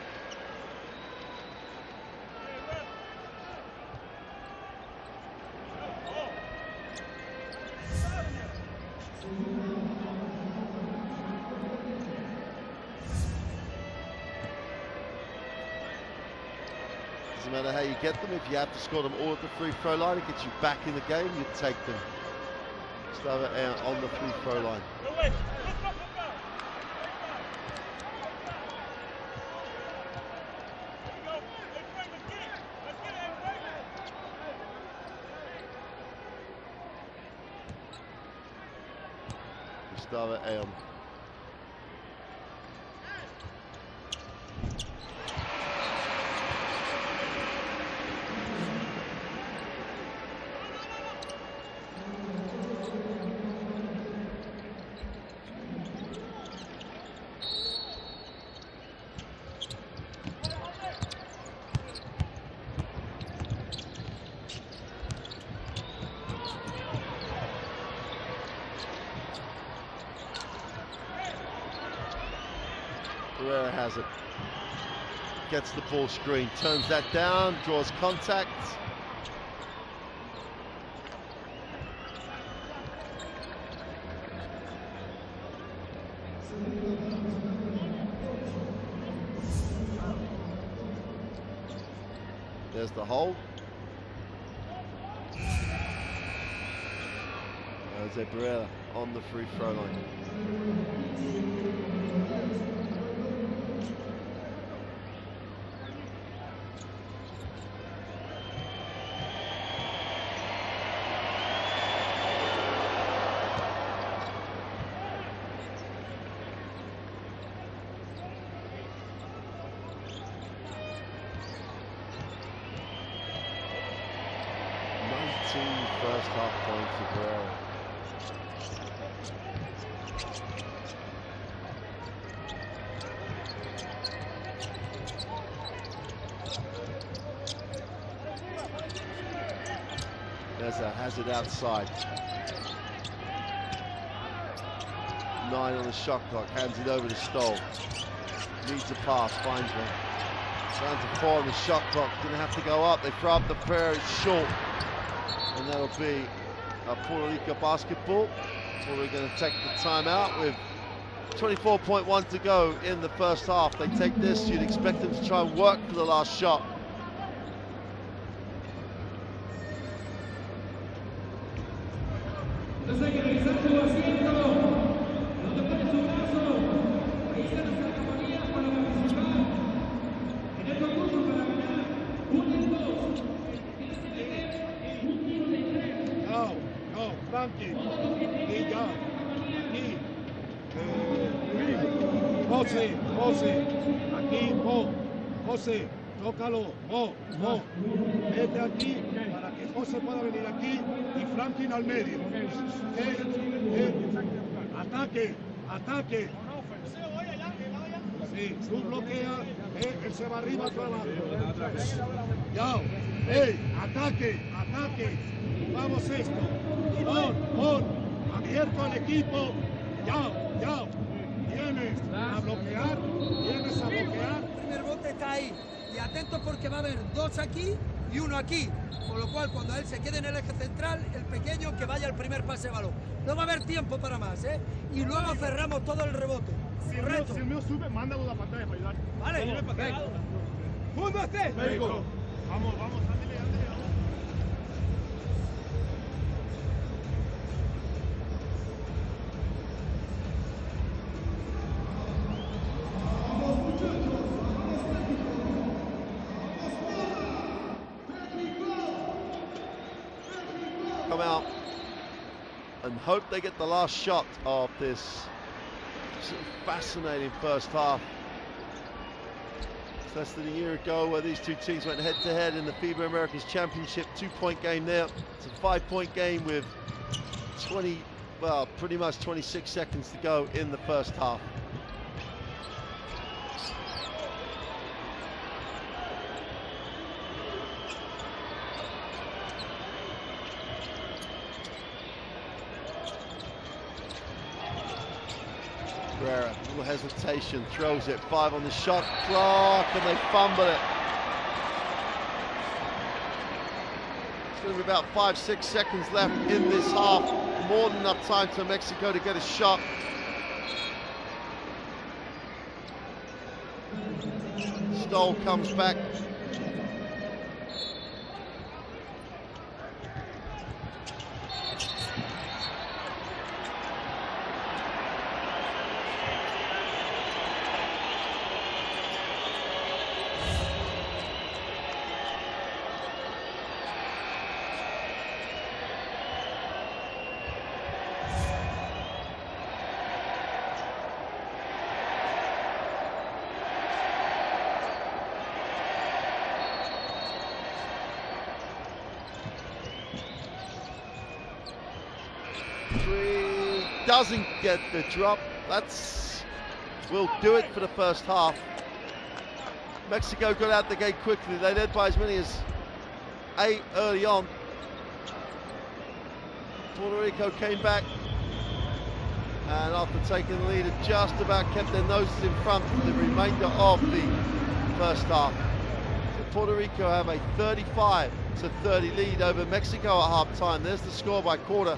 Doesn't matter how you get them, if you have to score them all at the free throw line, it gets you back in the game, you take them. Start it on the free throw line. Gustavo Aon. Herrera has it. Gets the ball screen, turns that down, draws contact. There's the hold. Jose Barrera on the free throw line. First half points for Barrera. Meza has it outside. 9 on the shot clock, hands it over to Stoll. Needs a pass, finds one. Down to 4 on the shot clock, gonna have to go up. They throw up the prayer, it's short. And that'll be a Puerto Rico basketball. Puerto Rico going to take the timeout with 24.1 to go in the first half. They take this, you'd expect them to try and work for the last shot. No, Frankie. Y ya. Aquí. José. Aquí, José, tócalo. Vete aquí para que José pueda venir aquí y Franklin al medio. Ataque. Sí, tú bloqueas, él se va arriba, tú abajo. Ya, ataque. Vamos esto. Pon. Abierto el equipo. Ya. Vienes a bloquear. El primer bote está ahí. Y atentos porque va a haber 2 aquí y 1 aquí. Con lo cual, cuando él se quede en el eje central, el pequeño que vaya al primer pase de balón. No va a haber tiempo para más, ¿eh? Y luego cerramos todo el rebote. Si el mío sube, mándalo a la pantalla para ayudar. Vale, venga. 1, 2, 3. Vamos, ándale. Come out and hope they get the last shot of this fascinating first half. It's less than a year ago where these two teams went head-to-head in the FIBA Americas Championship. 2-point game there. It's a 5-point game with pretty much 26 seconds to go in the first half. Herrera, little hesitation, throws it, 5 on the shot clock, and they fumble it. It's going to be about 5-6 seconds left in this half. More than enough time for Mexico to get a shot. Stoll comes back. Doesn't get the drop. Will do it for the first half. Mexico got out the gate quickly. They led by as many as 8 early on. Puerto Rico came back, and after taking the lead, had just about kept their noses in front for the remainder of the first half. So Puerto Rico have a 35-30 lead over Mexico at half time. There's the score by quarter.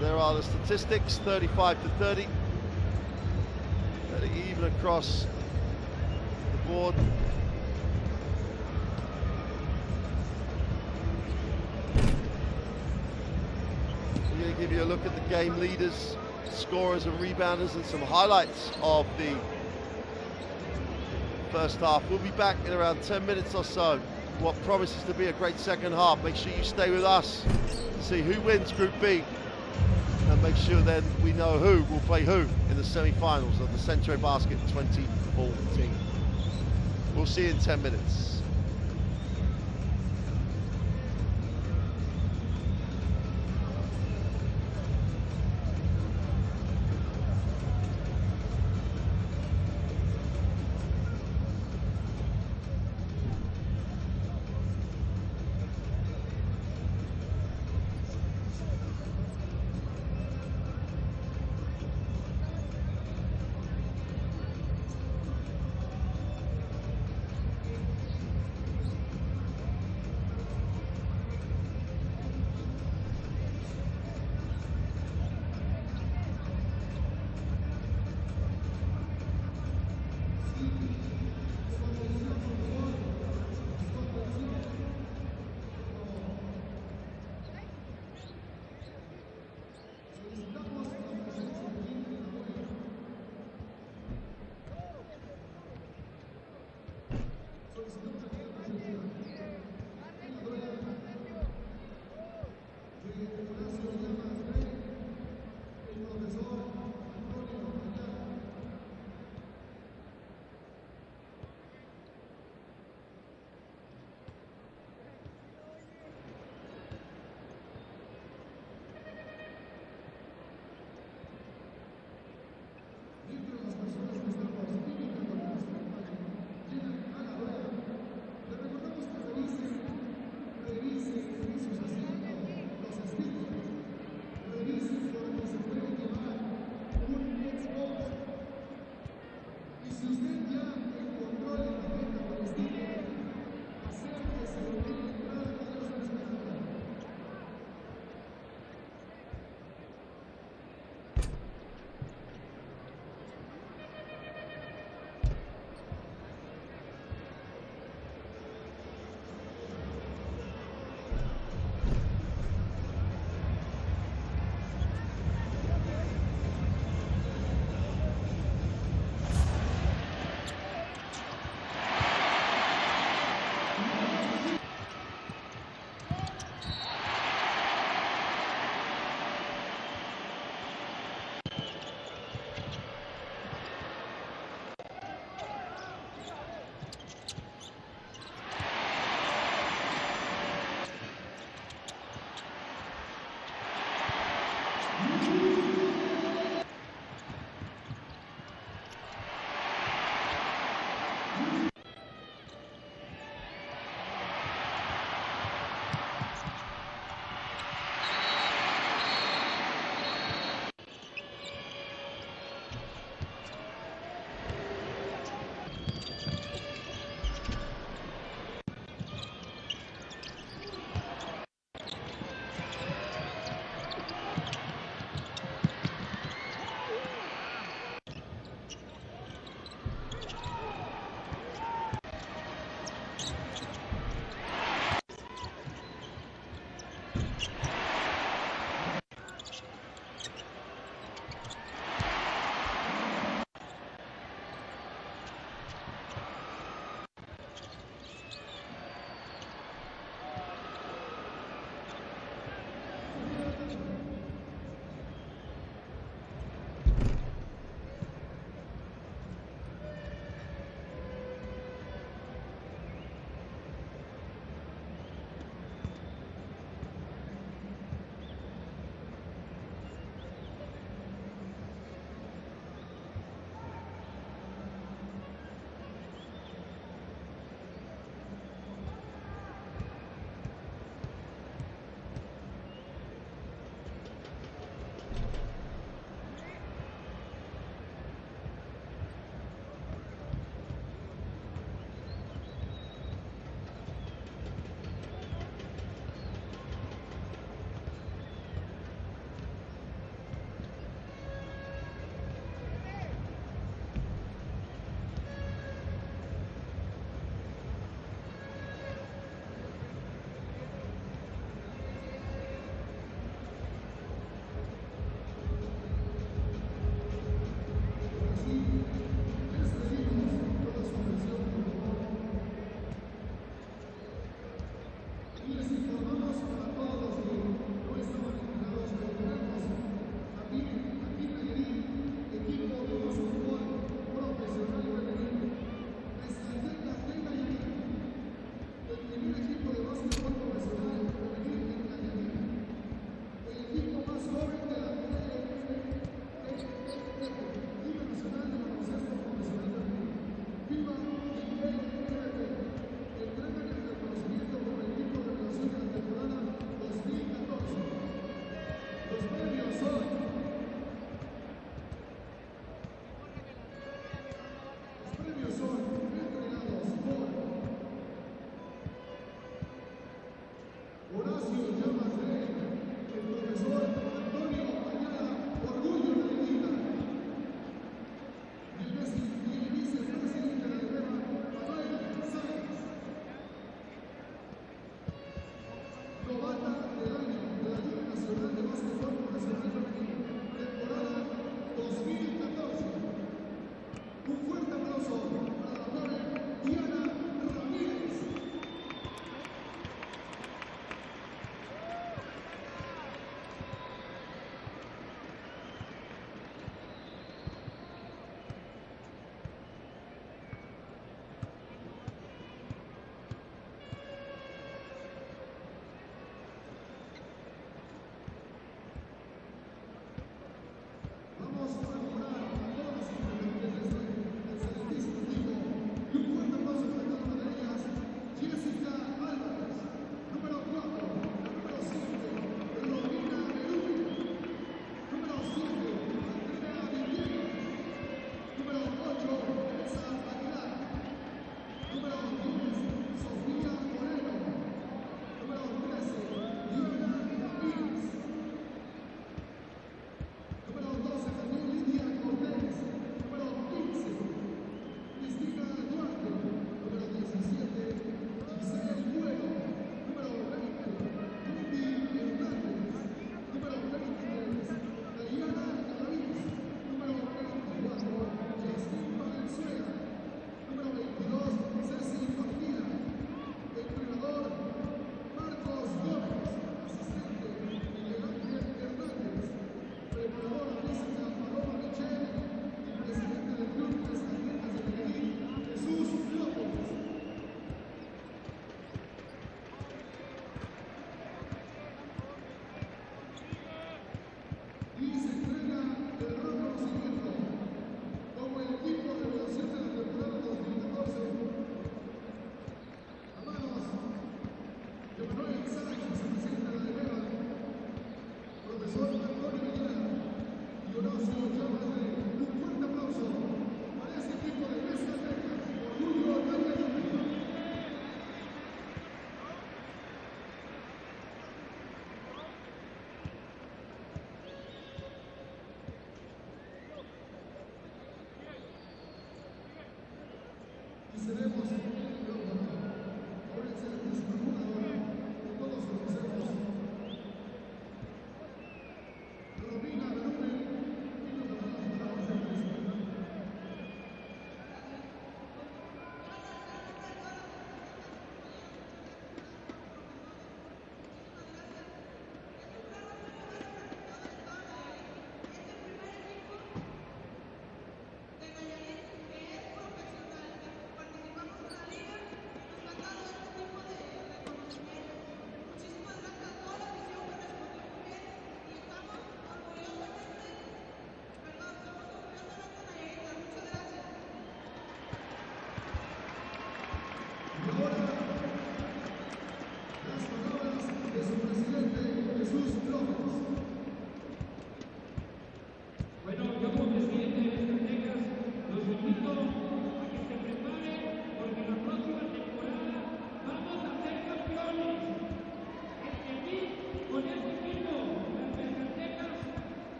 There are the statistics, 35-30. Fairly even across the board. I'm going to give you a look at the game leaders, scorers and rebounders, and some highlights of the first half. We'll be back in around 10 minutes or so. What promises to be a great second half. Make sure you stay with us to see who wins Group B. And make sure then we know who will play who in the semi-finals of the Centro Basket 2014. We'll see you in 10 minutes.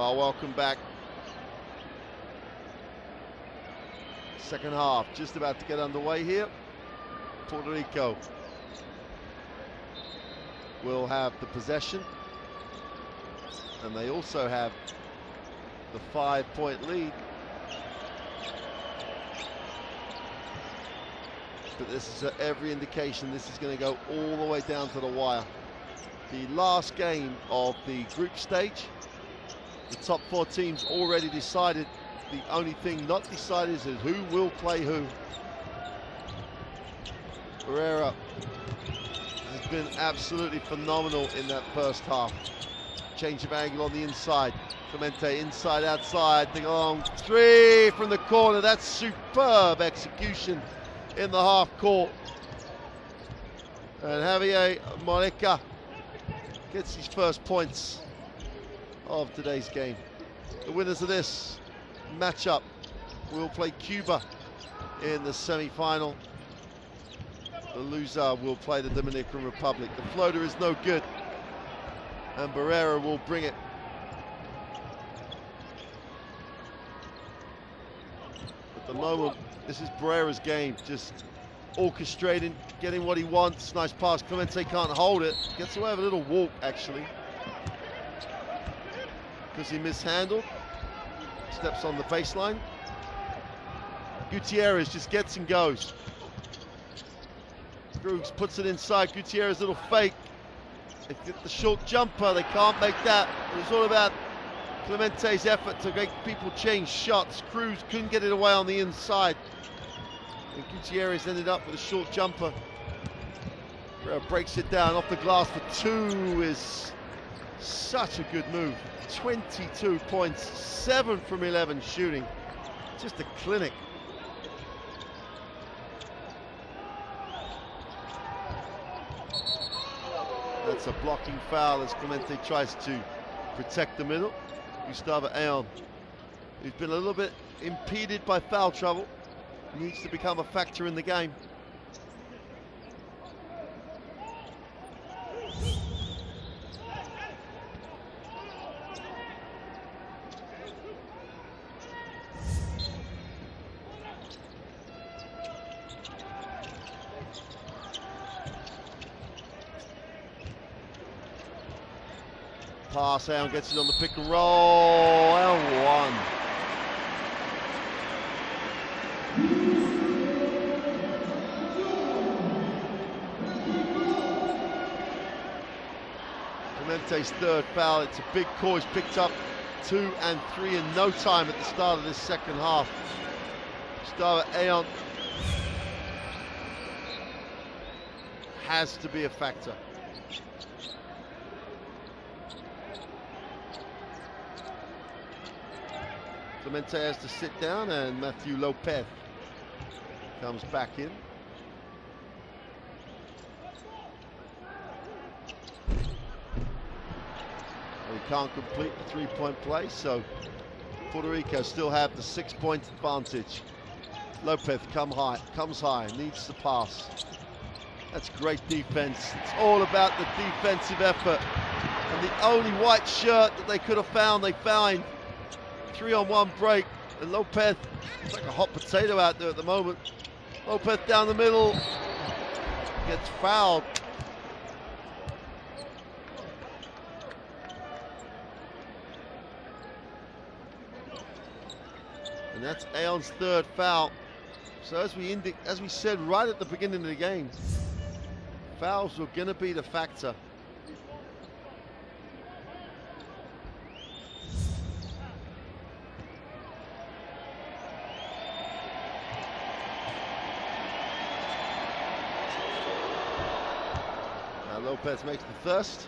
Well, welcome back. Second half just about to get underway here. Puerto Rico will have the possession, and they also have the 5-point lead. But this is every indication this is going to go all the way down to the wire. The last game of the group stage, the top 4 teams already decided. The only thing not decided is who will play who. Barrera has been absolutely phenomenal in that first half. Change of angle on the inside. Clemente inside, outside. The long 3 from the corner. That's superb execution in the half court. And Javier Moreca gets his first points of today's game. The winners of this matchup will play Cuba in the semi-final. The loser will play the Dominican Republic. The floater is no good, and Barrera will bring it. At the moment, this is Barrera's game, just orchestrating, getting what he wants. Nice pass, Clemente can't hold it. Gets away with a little walk, actually, because he mishandled. Steps on the baseline. Gutierrez just gets and goes. Groogs puts it inside. Gutierrez, little fake. They get the short jumper. They can't make that. It was all about Clemente's effort to make people change shots. Cruz couldn't get it away on the inside. And Gutierrez ended up with a short jumper. Breaks it down off the glass for 2 is such a good move. 22 points, 7 from 11 shooting. Just a clinic. That's a blocking foul as Clemente tries to protect the middle. Gustavo Ayon, who's been a little bit impeded by foul trouble, needs to become a factor in the game. Pass, Ayon gets it on the pick and roll, and 1. Clemente's 3rd foul. It's a big call. He's picked up 2 and 3 in no time at the start of this second half. Gustavo Ayon has to be a factor. Clemente has to sit down, and Matthew Lopez comes back in. He can't complete the 3-point play, so Puerto Rico still have the 6-point advantage. Lopez comes high, needs to pass. That's great defense. It's all about the defensive effort. And the only white shirt that they could have found, they found. 3-on-1 break, and Lopez, it's like a hot potato out there at the moment. Lopez down the middle, gets fouled. And that's Ayon's 3rd foul. So as we said right at the beginning of the game, fouls were going to be the factor. Lopez makes the first.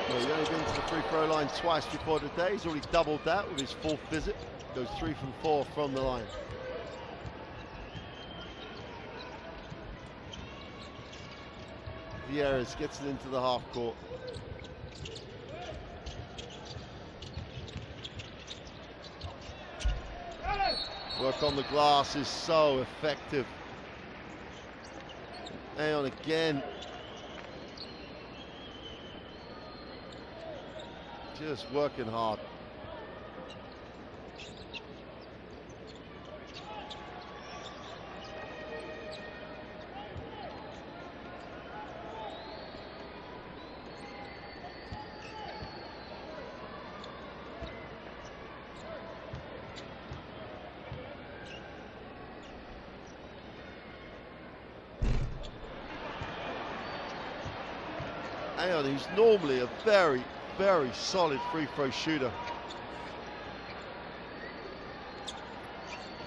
Well, he's only been to the free throw line twice before today. He's already doubled that with his 4th visit. Goes 3 from 4 from the line. Vieras gets it into the half court. Work on the glass is so effective Aeon again. Just working hard. Aeon, who's normally a very, very solid free throw shooter.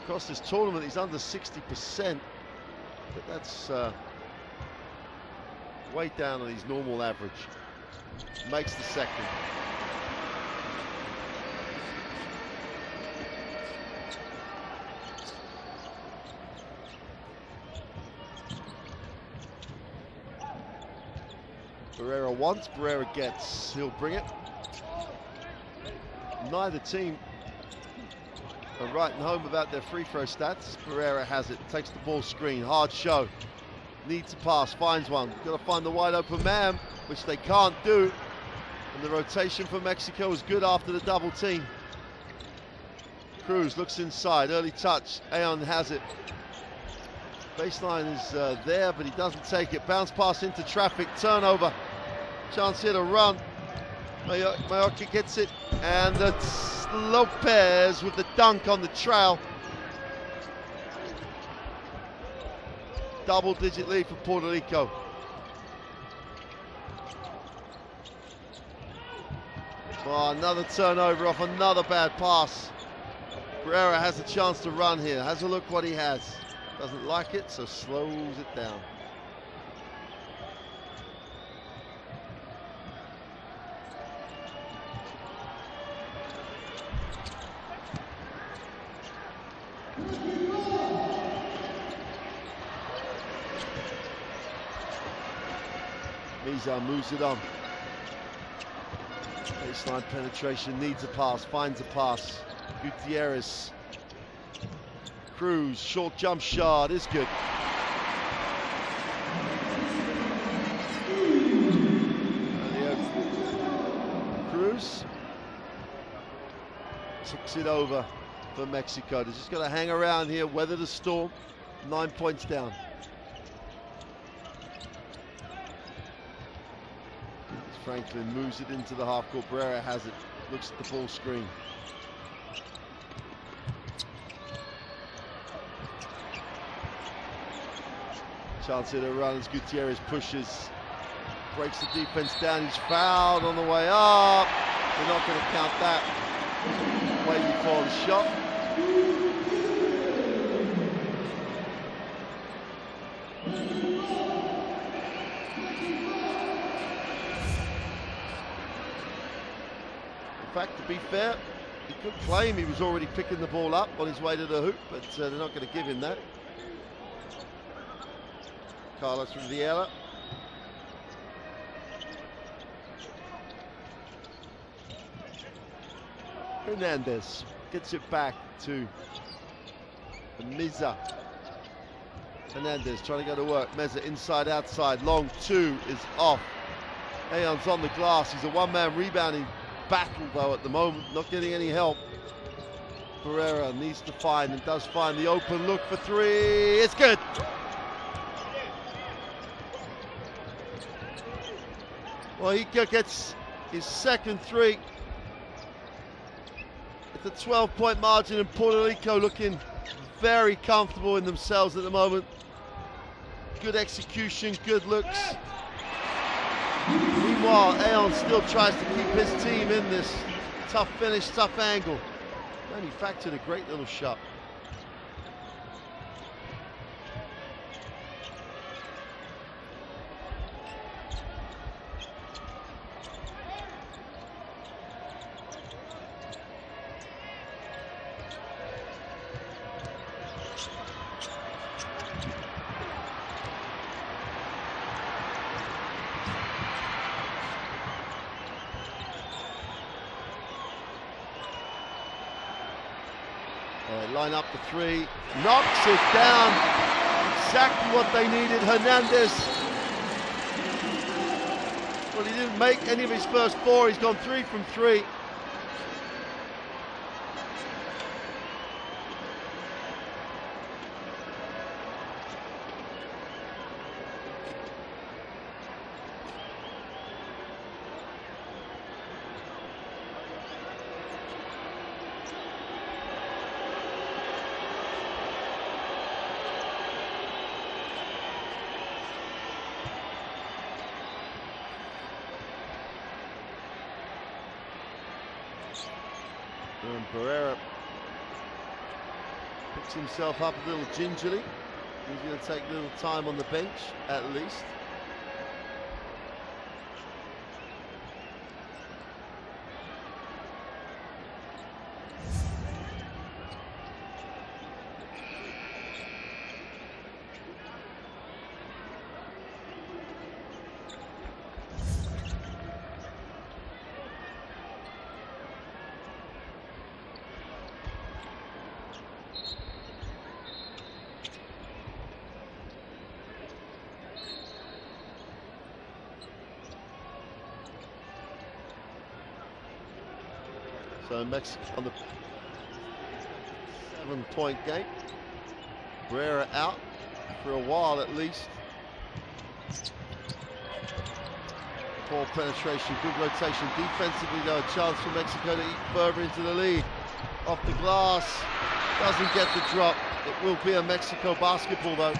Across this tournament, he's under 60%, but that's way down on his normal average. Makes the second. Pereira wants, Pereira gets. He'll bring it. Neither team are writing home about their free throw stats. Pereira has it, takes the ball screen, hard show. Needs a pass, finds one. Got to find the wide open man, which they can't do. And the rotation for Mexico is good after the double team. Cruz looks inside, early touch. Aeon has it. Baseline is there, but he doesn't take it. Bounce pass into traffic, turnover. Chance here to run. Mallorca gets it, and it's Lopez with the dunk on the trail. Double-digit lead for Puerto Rico. Oh, another turnover off another bad pass. Pereira has a chance to run here. Has a look what he has. Doesn't like it, so slows it down. Mizar moves it on. Baseline penetration, needs a pass, finds a pass. Gutierrez. Cruz, short jump shot is good. Cruz takes it over for Mexico. They're just going to hang around here, weather the storm. 9 points down. Franklin moves it into the half court. Pereira has it, looks at the ball screen. Chance here to run as Gutierrez pushes, breaks the defense down. He's fouled on the way up. They're not going to count that. Way before the shot. In fact, to be fair, he could claim he was already picking the ball up on his way to the hoop, but they're not going to give him that. Carlos Riviera. Hernandez gets it back to Meza. Hernandez trying to go to work. Meza inside, outside. Long two is off. Aeon's on the glass. He's a one-man rebounding battle, though, at the moment. Not getting any help. Pereira needs to find and does find the open look for three. It's good. Well, he gets his second three. It's a 12-point margin, and Puerto Rico looking very comfortable in themselves at the moment. Good execution, good looks. Meanwhile, Aeon still tries to keep his team in this tough finish, tough angle. Manufactured a great little shot. Line up the three, knocks it down. exactly what they needed. Hernandez, well, he didn't make any of his first 4. He's gone 3 from 3. And Barrera picks himself up a little gingerly. He's going to take a little time on the bench, at least. So Mexico on the 7-point game. Barrera out for a while at least. Poor penetration, good rotation. Defensively though, a chance for Mexico to eat further into the lead. Off the glass, doesn't get the drop. It will be a Mexico basketball though.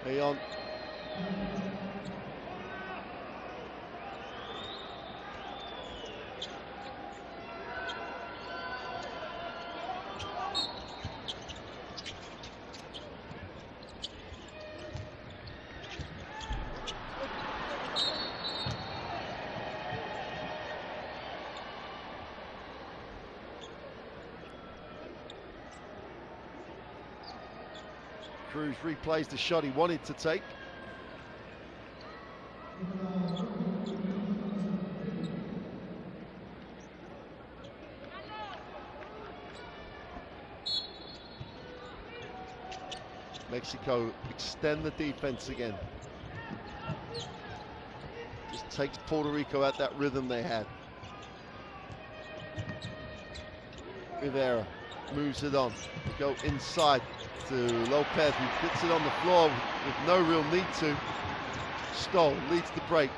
Leon. Cruz replays the shot he wanted to take. Mexico extend the defense again. Just takes Puerto Rico at that rhythm they had. Rivera moves it on. They go inside to Lopez, who puts it on the floor with no real need to. Stoll leads the break.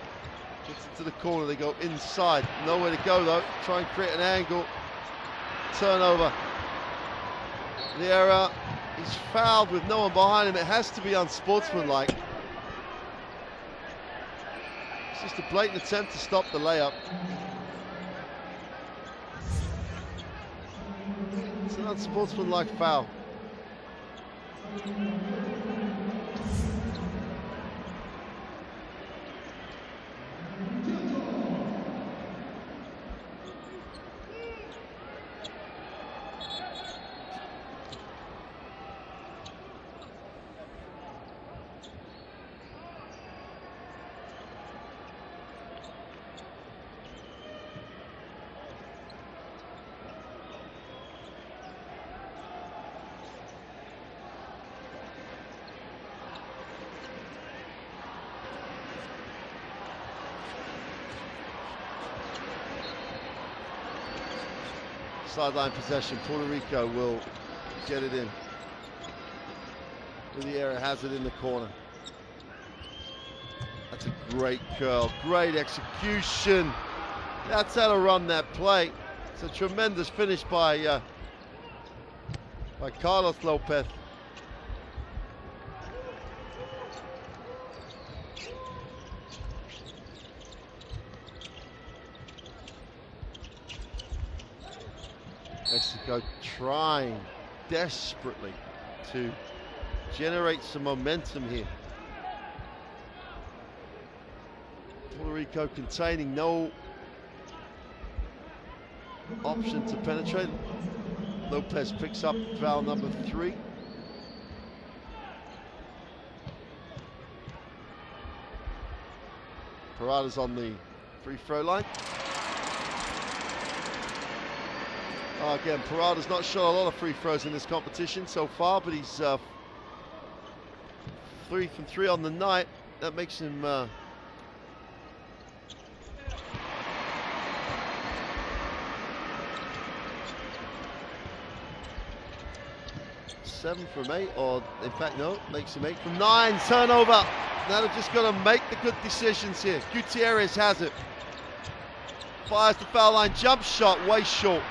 Gets it to the corner. They go inside. Nowhere to go though. Try and create an angle. Turnover. Vieira, he's fouled with no one behind him. It has to be unsportsmanlike. It's just a blatant attempt to stop the layup. It's an unsportsmanlike foul. Sideline possession, Puerto Rico will get it in. Riviera has it in the corner. That's a great curl, great execution. That's how to run that play. It's a tremendous finish by Carlos Lopez. Mexico trying desperately to generate some momentum here. Puerto Rico containing, no option to penetrate. Lopez picks up foul number 3. Parada's on the free throw line. Again, Parada's not shot a lot of free throws in this competition so far, but he's 3 from 3 on the night. That makes him 7 from 8, or in fact no, makes him 8 from 9. Turnover. Now they've just got to make the good decisions here. Gutierrez has it. Fires the foul line, jump shot, way short.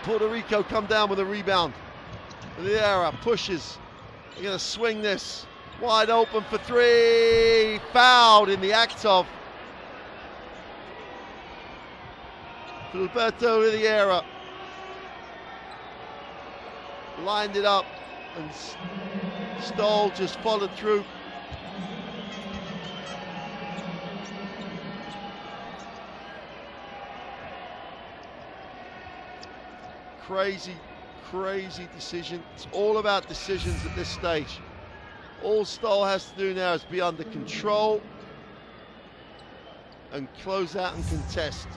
Puerto Rico come down with a rebound. Vieira pushes. They're going to swing this. Wide open for 3. Fouled in the act of. Filberto Vieira. Lined it up, and Stoll just followed through. Crazy, crazy decision. It's all about decisions at this stage. All Stoll has to do now is be under control and close out and contest.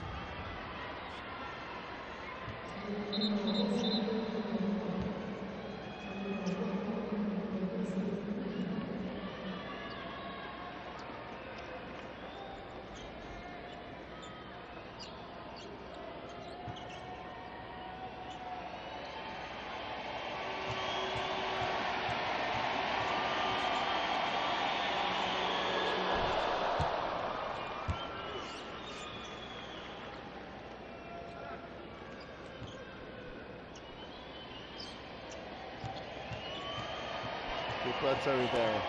Puerto Rico.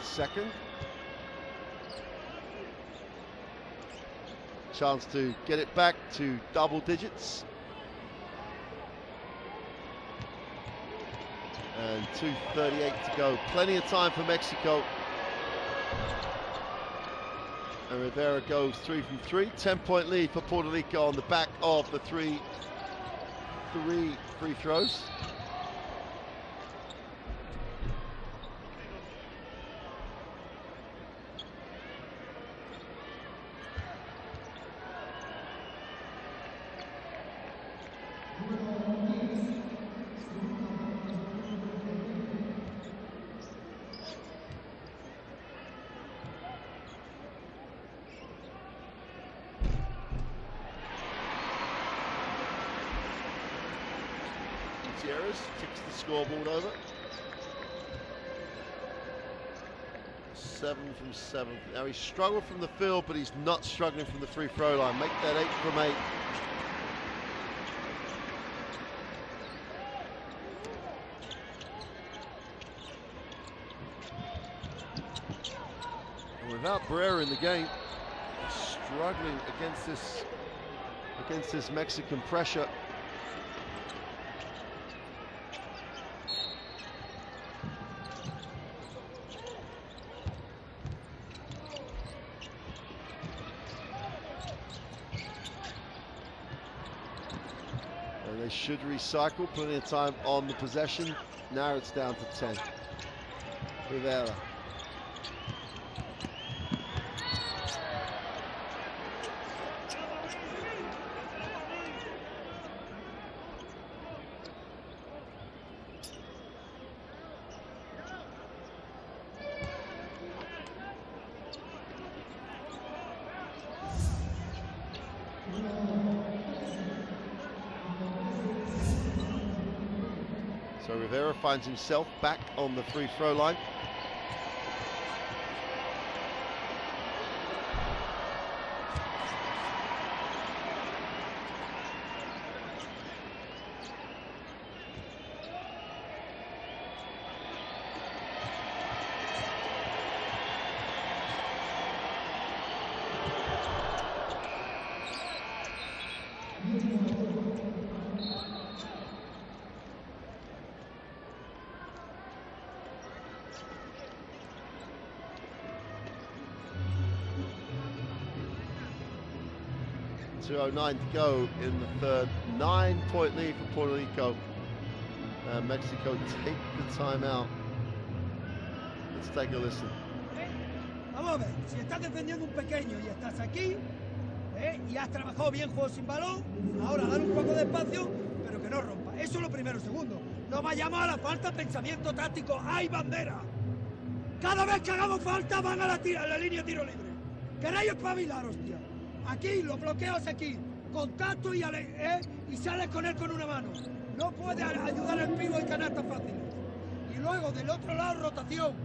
Second. Chance to get it back to double digits. And 2:38 to go. Plenty of time for Mexico. And Rivera goes 3 from 3. 10-point lead for Puerto Rico on the back of the three free throws. Gutierrez ticks the scoreboard over. 7 from 7. Now he's struggled from the field, but he's not struggling from the free throw line. Make that 8 from 8. And without Barrera in the game, he's struggling against this Mexican pressure. They should recycle, plenty of time on the possession. Now it's down to 10. Rivera. So Rivera finds himself back on the free throw line. .209 to go in the third. 9-point lead for Puerto Rico. Mexico take the timeout. Let's take a listen. Vamos a ver, si estás defendiendo un pequeño y estás aquí, Y has trabajado bien juego sin balón. Ahora dar un poco de espacio, pero que no rompa. Eso es lo primero. Segundo, no vayamos a la falta, pensamiento táctico. ¡Hay bandera! Cada vez que hagamos falta van a la línea de tiro libre. Queréis espabilar, hostia. Aquí, los bloqueos aquí. Contacto y sales con él con una mano. No puede ayudar al pivo y canastas fáciles. Y luego, del otro lado, rotación.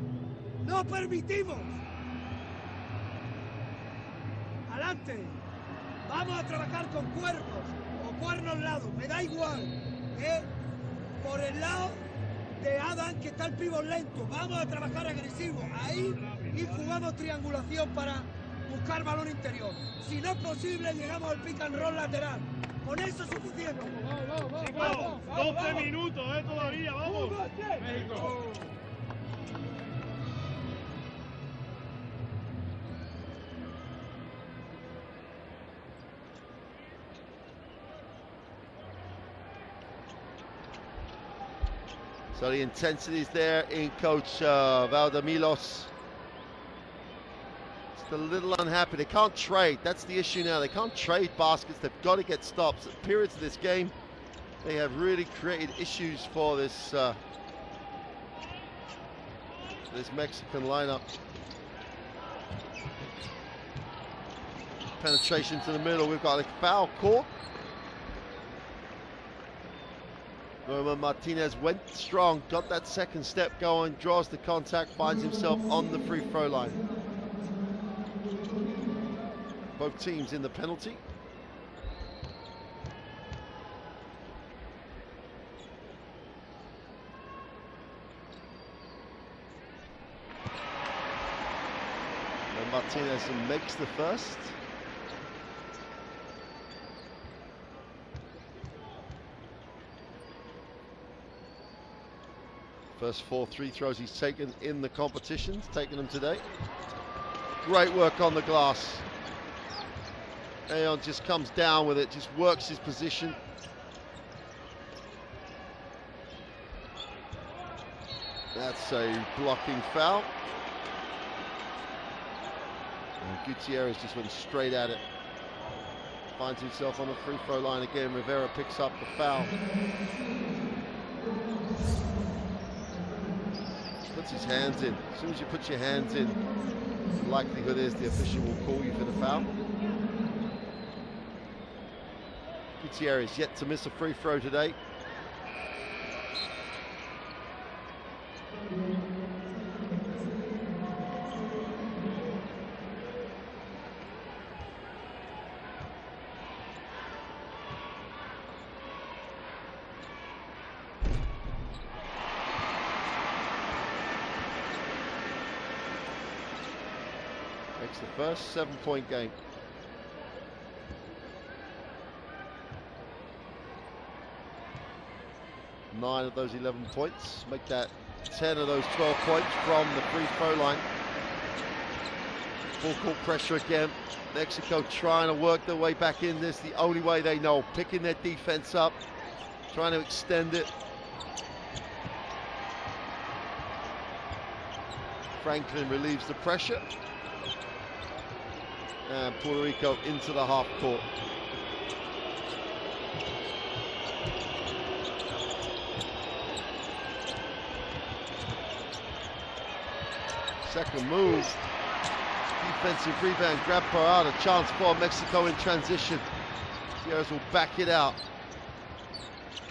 ¡No permitimos! ¡Adelante! Vamos a trabajar con cuernos o cuernos lados, me da igual. Por el lado de Adam, que está el pívot lento. Vamos a trabajar agresivo ahí y jugamos triangulación para buscar balón interior. Si no es posible, llegamos al pick and roll lateral. Con eso es suficiente. Vamos, 12 minutos, todavía, vamos. México. So the intensity is there in Coach Valdemilos. Just a little unhappy. They can't trade. That's the issue now. They can't trade baskets. They've got to get stops. At periods of this game, they have really created issues for this this Mexican lineup. Penetration to the middle. We've got a foul call. Norman Martinez went strong, got that second step going, draws the contact, finds himself on the free throw line. Both teams in the penalty. And Martinez makes the first. First 4 free throws he's taken in the competition, he's taken them today. Great work on the glass. Aeon just comes down with it, just works his position. That's a blocking foul. And Gutierrez just went straight at it. Finds himself on the free throw line again. Rivera picks up the foul. Puts his hands in. As soon as you put your hands in, the likelihood is the official will call you for the foul. Gutierrez yet to miss a free throw today. Makes the first 7-point game. Nine of those 11 points. Make that 10 of those 12 points from the free throw line. Full court pressure again. Mexico trying to work their way back in this the only way they know. Picking their defense up. Trying to extend it. Franklin relieves the pressure. And Puerto Rico into the half court. Second move. Defensive rebound. Grab Parada. Chance for Mexico in transition. Sierras will back it out.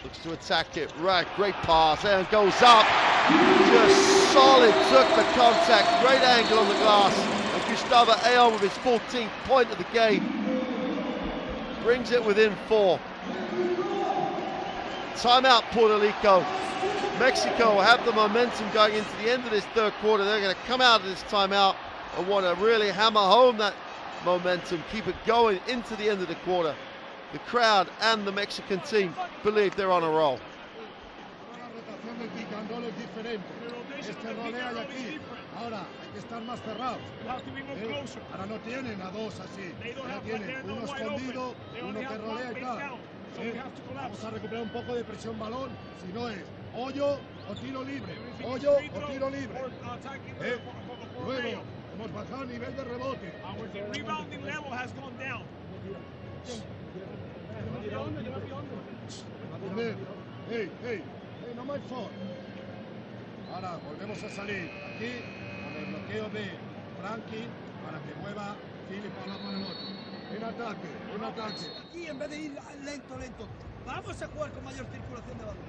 Looks to attack it. Right. Great pass. And goes up. Just solid. Took the contact. Great angle on the glass. Gustavo Aeon with his 14th point of the game brings it within 4. Timeout Puerto Rico. Mexico will have the momentum going into the end of this third quarter. They're going to come out of this timeout and want to really hammer home that momentum, keep it going into the end of the quarter. The crowd and the Mexican team believe they're on a roll. Ahora hay que estar más cerrados. Ahora no tienen a dos así. Ahora tienen uno escondido, uno que rolea y tal. Vamos a recuperar un poco de presión balón. Si no es hoyo o tiro libre. Hoyo o tiro libre. Luego hemos bajado a nivel de rebote. Hey, hey, hey, no my fault. Ahora volvemos a salir. Aquí, con el bloqueo de Frankie para que mueva Philip para la pelota. En ataque. Aquí en vez de ir lento, vamos a jugar con mayor circulación de balón.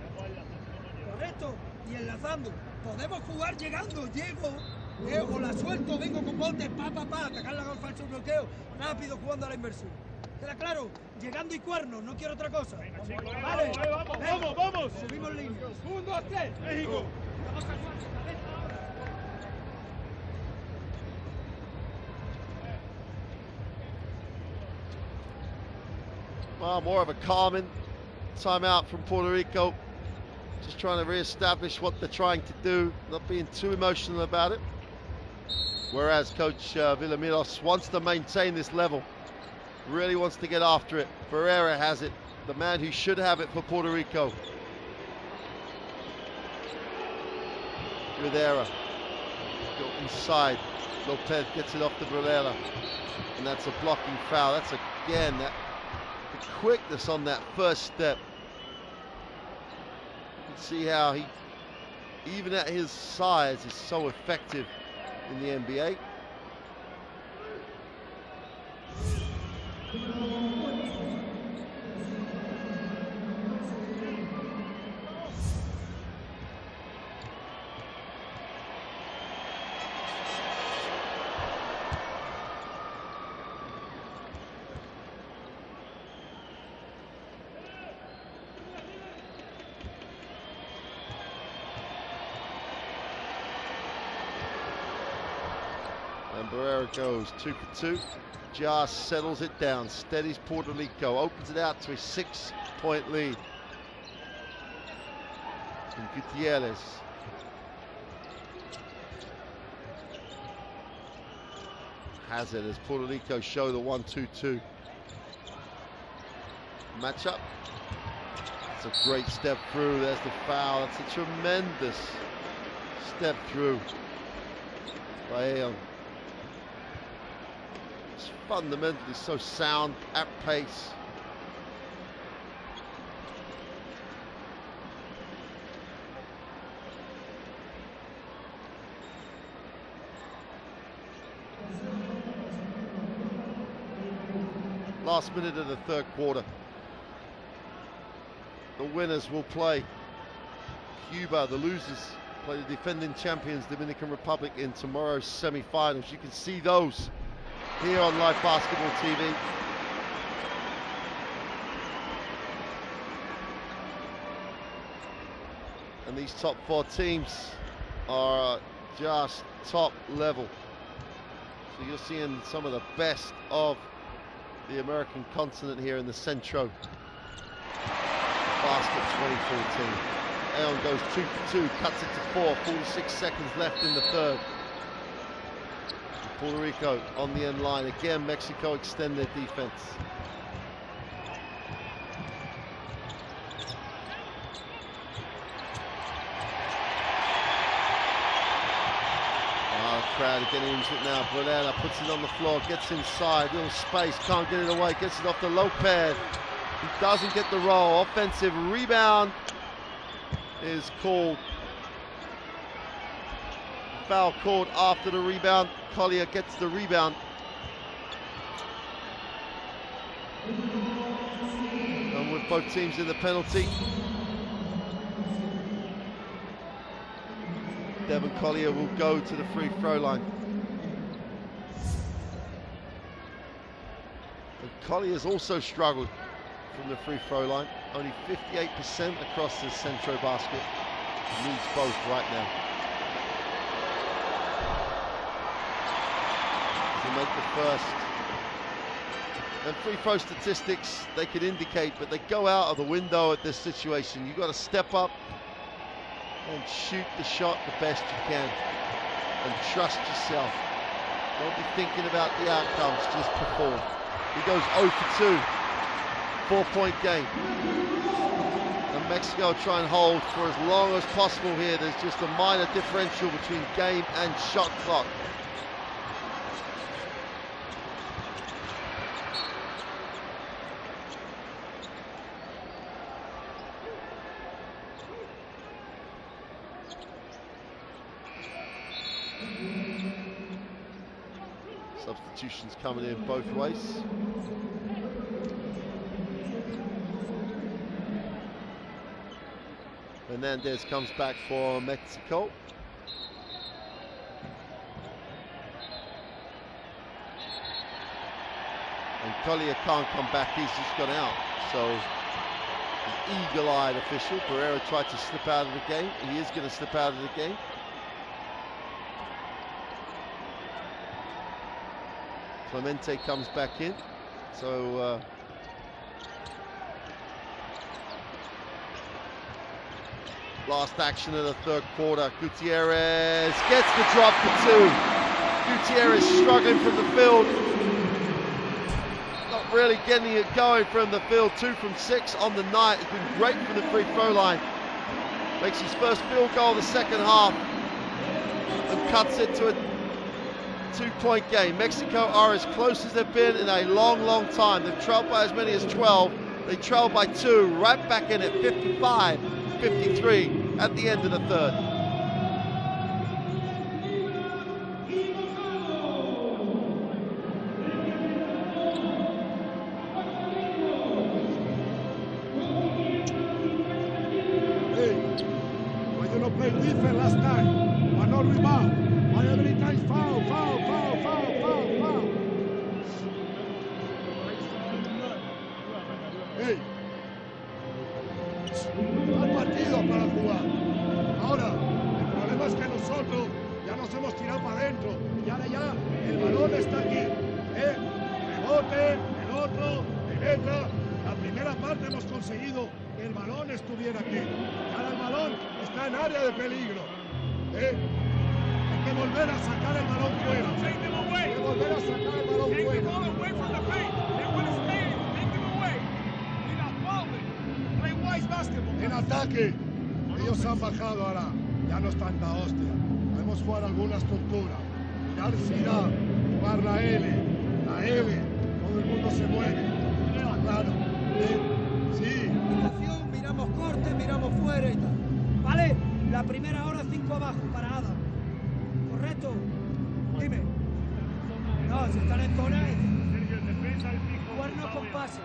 Correcto, y enlazando. Podemos jugar llegando, llego, la suelto, vengo con botes, atacarla con falso bloqueo, rápido jugando a la inversión. ¿Queda claro? Llegando y cuernos, no quiero otra cosa. Vale, vamos. Subimos línea. 1, 2, 3. México. Vamos a jugar de cabeza ahora. Well, more of a calming timeout from Puerto Rico. Just trying to re-establish what they're trying to do, not being too emotional about it. Whereas Coach Villamilos wants to maintain this level, really wants to get after it. Ferreira has it, the man who should have it for Puerto Rico. Rivera, go inside. Lopez gets it off to Barrera, and that's a blocking foul. That's again the quickness on that first step. You can see how he, even at his size, is so effective in the NBA. And Barrera goes 2 for 2. Just settles it down, steadies Puerto Rico, opens it out to a 6-point lead. And Gutierrez. Has it as Puerto Rico show the 1-2-2. Matchup. It's a great step through. There's the foul. It's a tremendous step through by Aeon. It's fundamentally so sound at pace. Last minute of the third quarter. The winners will play Cuba. The losers play the defending champions, Dominican Republic, in tomorrow's semi-finals. You can see those here on Live Basketball TV. And these top 4 teams are just top level. So you're seeing some of the best of the American continent here in the Centro Basket 2014. Aeon goes 2 for 2, cuts it to 4, 46 seconds left in the third. Puerto Rico on the end line. Again, Mexico extend their defense. The crowd are getting into it now. Barrera puts it on the floor, gets inside, little space, can't get it away, gets it off to Lopez. He doesn't get the roll. Offensive rebound is called. Foul called after the rebound. Collier gets the rebound. And with both teams in the penalty, Devin Collier will go to the free throw line. And Collier's also struggled from the free throw line. Only 58% across the Centro basket. Needs both right now to make the first. And free throw statistics, they could indicate, but they go out of the window at this situation. You've got to step up and shoot the shot the best you can and trust yourself. Don't be thinking about the outcomes, just perform. He goes 0 for 2, 4-point game. And Mexico try and hold for as long as possible here. There's just a minor differential between game and shot clock. substitutions coming in both ways. Hernandez comes back for Mexico. And Collier can't come back, he's just gone out. So, an eagle-eyed official. Barrera tried to slip out of the game. He is going to slip out of the game. Clemente comes back in. So, last action of the third quarter. Gutierrez gets the drop for two. Gutierrez struggling from the field. Not really getting it going from the field. 2 from 6 on the night. It's been great from the free throw line. Makes his first field goal of the second half. And cuts it to a 2-point game. Mexico are as close as they've been in a long, long time. They've trailed by as many as 12. They trailed by 2, right back in at 55-53 at the end of the third. Hey, why you not play defense last time? Why not rebound? Why every time foul, foul, foul, foul, foul, foul? Hey, hay partido para jugar. Ahora, el problema es que nosotros ya nos hemos tirado para adentro. Y ahora ya el balón está aquí. Rebote, el otro, penetra. La primera parte hemos conseguido que el balón estuviera aquí. Y ahora el balón está en área de peligro. Hay que volver a sacar el balón fuera. Hay que volver a sacar el balón fuera. En ataque, ellos han bajado ahora, ya no es tanta hostia. Podemos jugar alguna estructura, mirar Zidane, jugar la L, todo el mundo se mueve. Está claro, sí. Miramos corte, miramos fuera y tal. ¿Vale? La primera hora 5 abajo, para Adam. ¿Correcto? Dime. No, si están en zona, jugarnos con pase.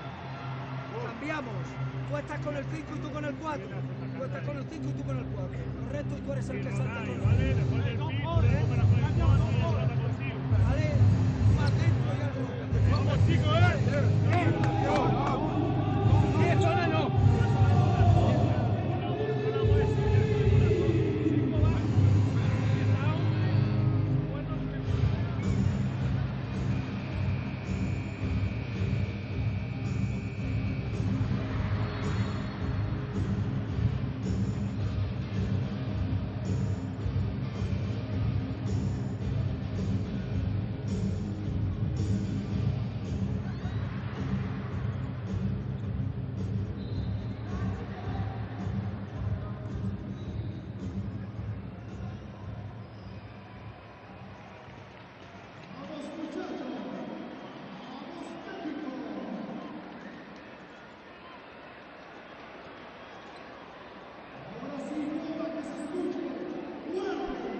Cambiamos. Tú estás con el 5 y tú con el 4. Tú estás con el 5 y tú con el 4. Correcto, y tú eres el que salta con el 4. No corre, no corre. Vale, más dentro y algo. Vamos, chicos, Sí, zona no.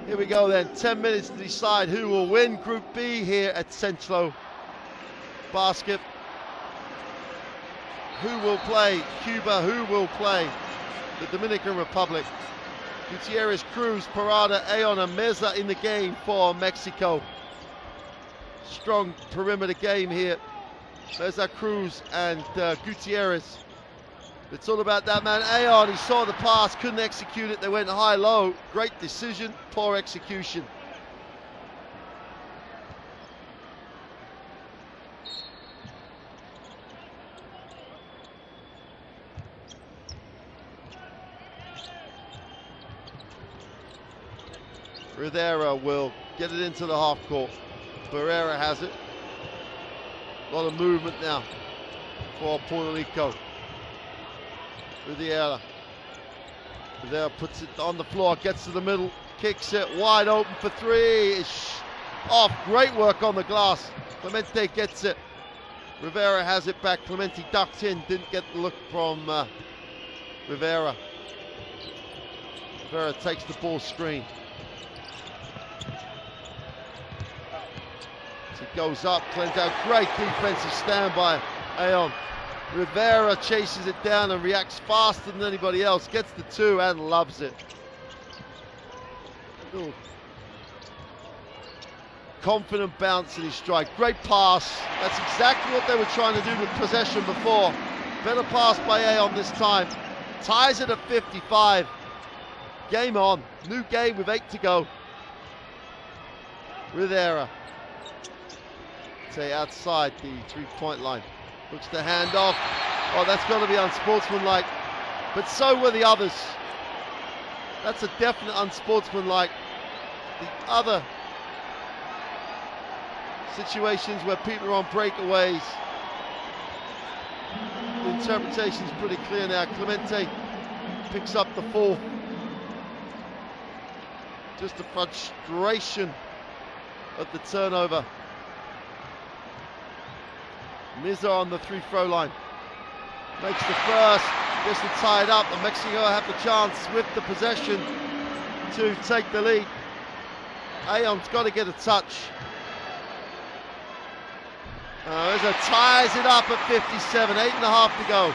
Here we go then, 10 minutes to decide who will win Group B here at Centro Basket. Who will play Cuba, who will play the Dominican Republic. Gutierrez, Cruz, Parada, Ayon and Meza in the game for Mexico. Strong perimeter game here. Meza, Cruz and Gutierrez. It's all about that man Ayon. He saw the pass, couldn't execute it. They went high-low. Great decision, poor execution. Rivera will get it into the half court. Barrera has it. A lot of movement now for Puerto Rico. Rivera puts it on the floor, gets to the middle, kicks it wide open for three. It's off. Great work on the glass. Clemente gets it. Rivera has it back. Clemente ducked in, didn't get the look from Rivera. Rivera takes the ball screen. As it goes up, Clemente, great defensive stand by Aon. Rivera chases it down and reacts faster than anybody else, gets the 2 and loves it. Ooh. Confident bounce in his strike, great pass. That's exactly what they were trying to do with possession before. Better pass by Aon this time. Ties it at 55. Game on, new game with 8 to go. Rivera. Say outside the 3-point line. Looks to hand off. Oh, that's got to be unsportsmanlike. But so were the others. That's a definite unsportsmanlike. The other situations where people are on breakaways, the interpretation's pretty clear now. Clemente picks up the 4th. Just the frustration of the turnover. Miza on the 3-throw line. Makes the first, gets it tied up, and Mexico have the chance with the possession to take the lead. Aon's got to get a touch. Miza ties it up at 57, 8.5 to go.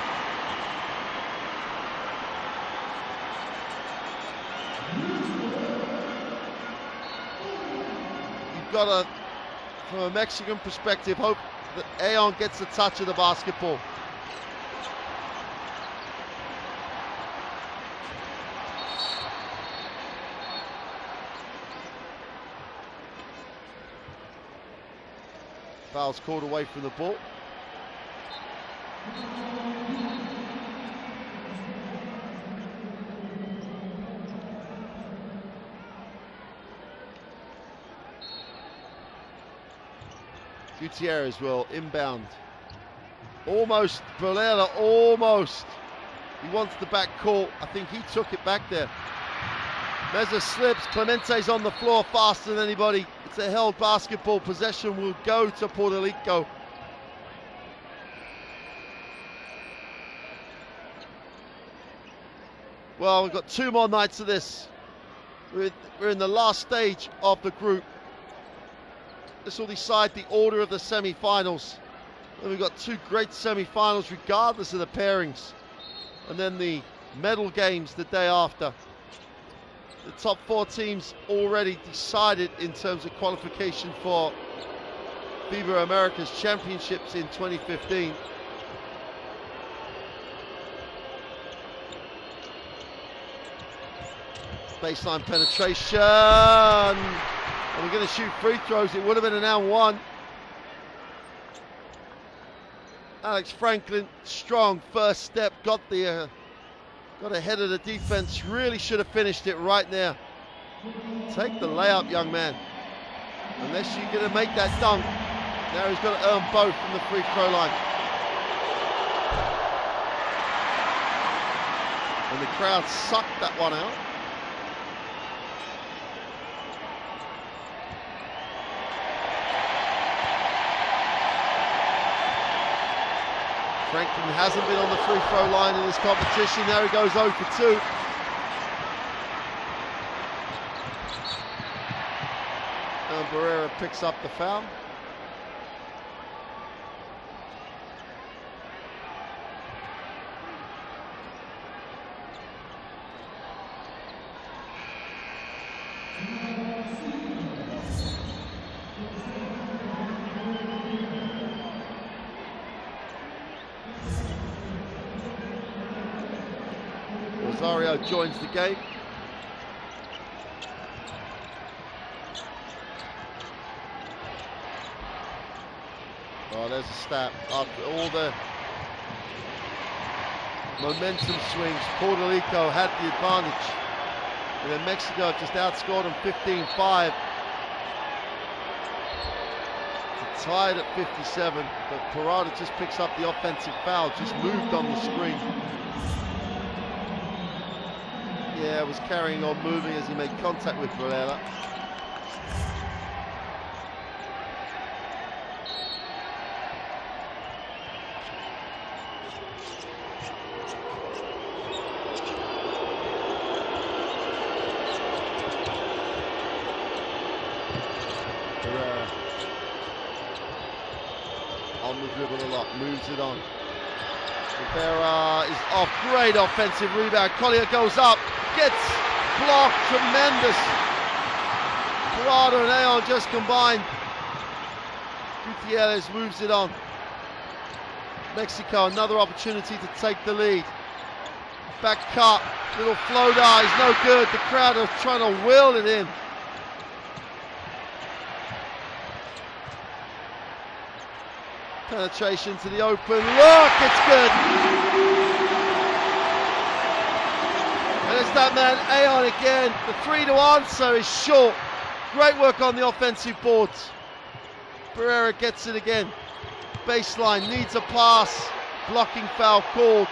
You've got to, from a Mexican perspective, hope that Aon gets a touch of the basketball. Foul's called away from the ball. Gutierrez will inbound. Almost, Bolera, almost. He wants the back court. I think he took it back there. Meza slips, Clemente's on the floor faster than anybody. It's a held basketball. Possession will go to Puerto Rico. Well, we've got 2 more nights of this. We're in the last stage of the group. This will decide the order of the semi-finals. And we've got 2 great semi-finals regardless of the pairings. And then the medal games the day after. The top 4 teams already decided in terms of qualification for FIBA Americas Championships in 2015. Baseline penetration. And we're going to shoot free throws. It would have been an and 1. Alex Franklin, strong first step, got ahead of the defense. Really should have finished it right there. Take the layup, young man. Unless you're going to make that dunk. Now he's got to earn both from the free throw line. And the crowd sucked that one out. Franklin hasn't been on the free throw line in this competition. There he goes 0 for 2. And Barrera picks up the foul. Rosario joins the game. Oh, there's a stat. After all the momentum swings, Puerto Rico had the advantage. And then Mexico just outscored them 15-5. It's tied at 57, but Parada just picks up the offensive foul, just moved on the screen. Yeah, was carrying on moving as he made contact with Varela. dribble a lot, moves it on. Rivera is off, great offensive rebound. Collier goes up, gets blocked, tremendous. Corrado and Aon just combined. Gutierrez moves it on. Mexico, another opportunity to take the lead. Back cut, little floater, is no good. The crowd are trying to will it in. Penetration to the open look, it's good. And it's that man, Aon again. The 3 to answer is short. Great work on the offensive boards. Barrera gets it again. Baseline, needs a pass. Blocking foul called.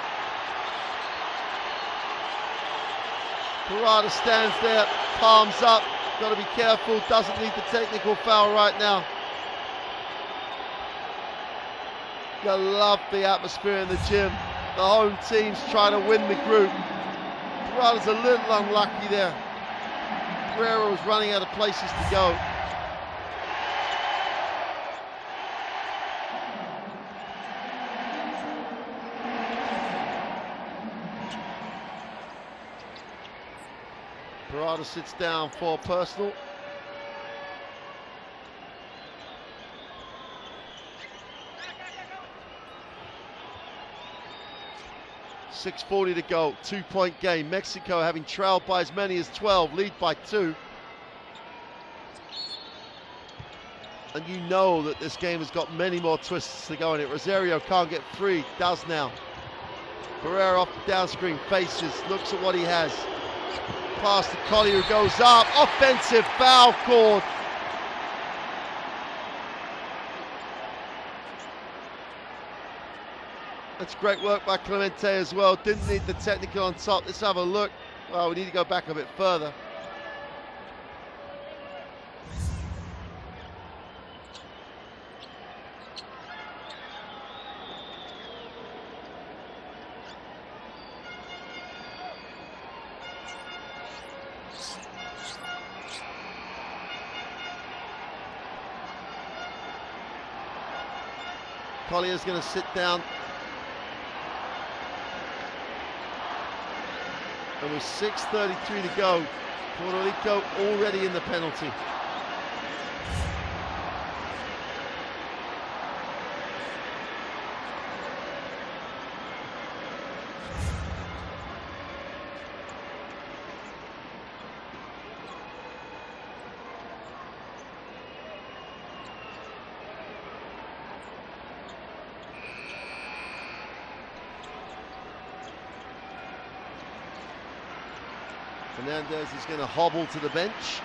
Parada stands there, palms up. Got to be careful, doesn't need the technical foul right now. You love the atmosphere in the gym. The home team's trying to win the group. Parada's a little unlucky there. Barrera was running out of places to go. Parada sits down for personal. .640 to go, 2-point game. Mexico having trailed by as many as 12, lead by 2. And you know that this game has got many more twists to go in it. Rosario can't get free, does now. Barrera off the down screen, faces, looks at what he has. Pass to Collier who goes up, offensive foul called. That's great work by Clemente as well. Didn't need the technical on top. Let's have a look. Well, we need to go back a bit further. Collier's going to sit down. And with 6:33 to go, Puerto Rico already in the penalty. Fernandez is going to hobble to the bench.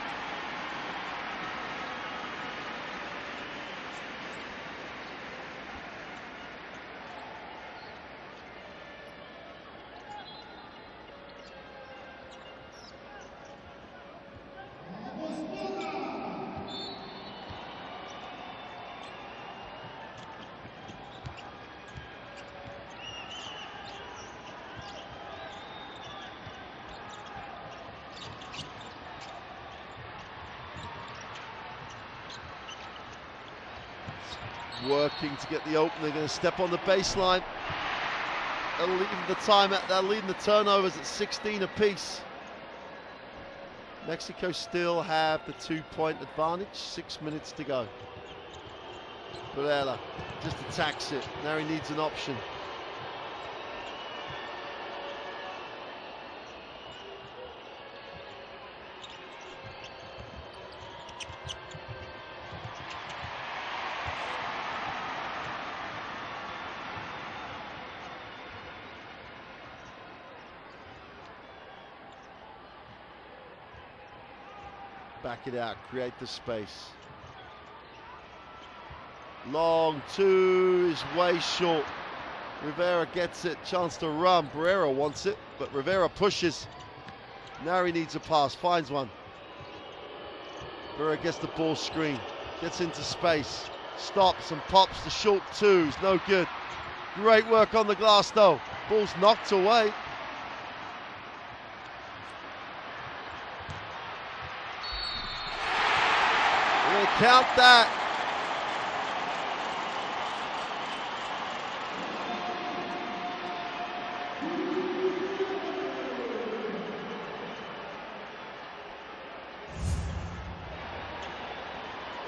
Working to get the open, they're going to step on the baseline. That'll leave the turnovers at 16 apiece. Mexico still have the 2-point advantage, 6 minutes to go. Barrera just attacks it, now he needs an option. Back it out, create the space. Long two is way short. Rivera gets it, chance to run. Barrera wants it, but Rivera pushes. Now he needs a pass, finds one. Barrera gets the ball screen, gets into space, stops and pops the short twos, no good. Great work on the glass though. Ball's knocked away. Count that.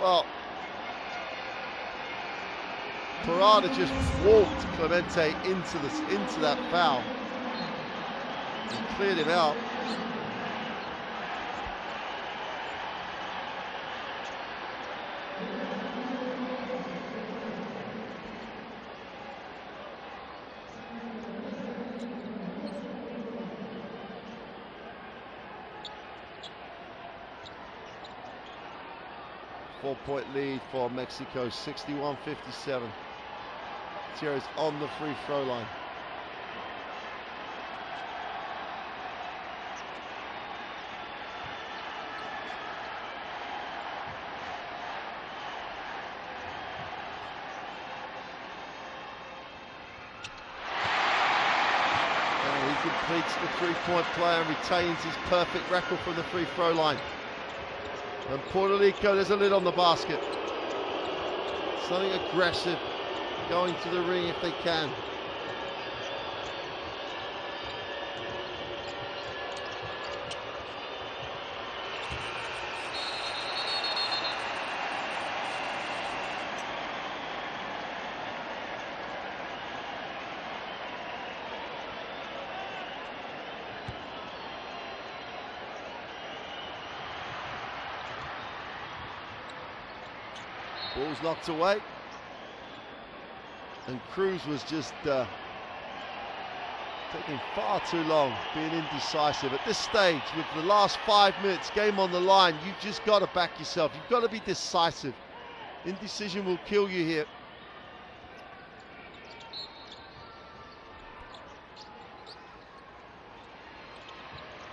Well, Parada just walked Clemente into that foul and cleared him out. Four-point lead for Mexico, 61-57. Gutierrez on the free throw line. And he completes the three-point play and retains his perfect record from the free throw line. And Puerto Rico, there's a lid on the basket. Something aggressive, going to the ring if they can. Ball's knocked away. And Cruz was just taking far too long, being indecisive. At this stage, with the last 5 minutes, game on the line, you've just got to back yourself. You've got to be decisive. Indecision will kill you here.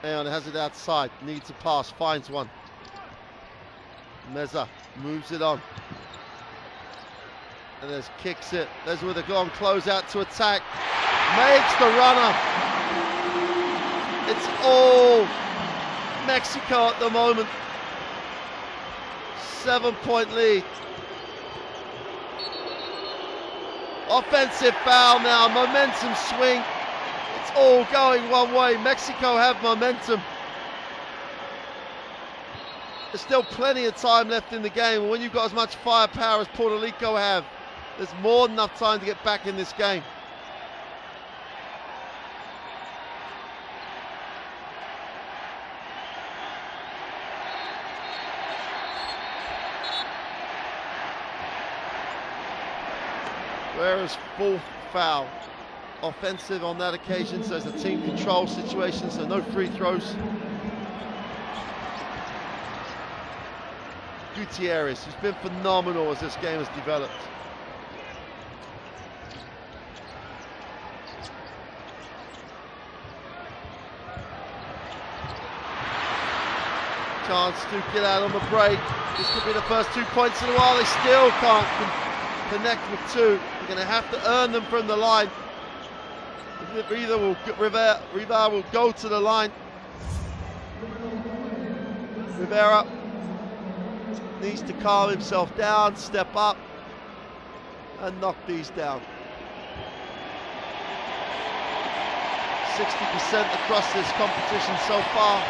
Aeon has it outside, needs a pass, finds one. Meza moves it on. And there's kicks it. There's with a long closeout to attack. Makes the runner. It's all Mexico at the moment. 7-point lead. Offensive foul now. Momentum swing. It's all going one way. Mexico have momentum. There's still plenty of time left in the game. When you've got as much firepower as Puerto Rico have, there's more than enough time to get back in this game. Whereas fourth foul. Offensive on that occasion, so it's a team control situation, so no free throws. Gutierrez, who's been phenomenal as this game has developed. Chance to get out on the break. This could be the first 2 points in a while. They still can't connect with two. They're going to have to earn them from the line. Rivera will go to the line. Rivera needs to calm himself down, step up, and knock these down. 60% across this competition so far.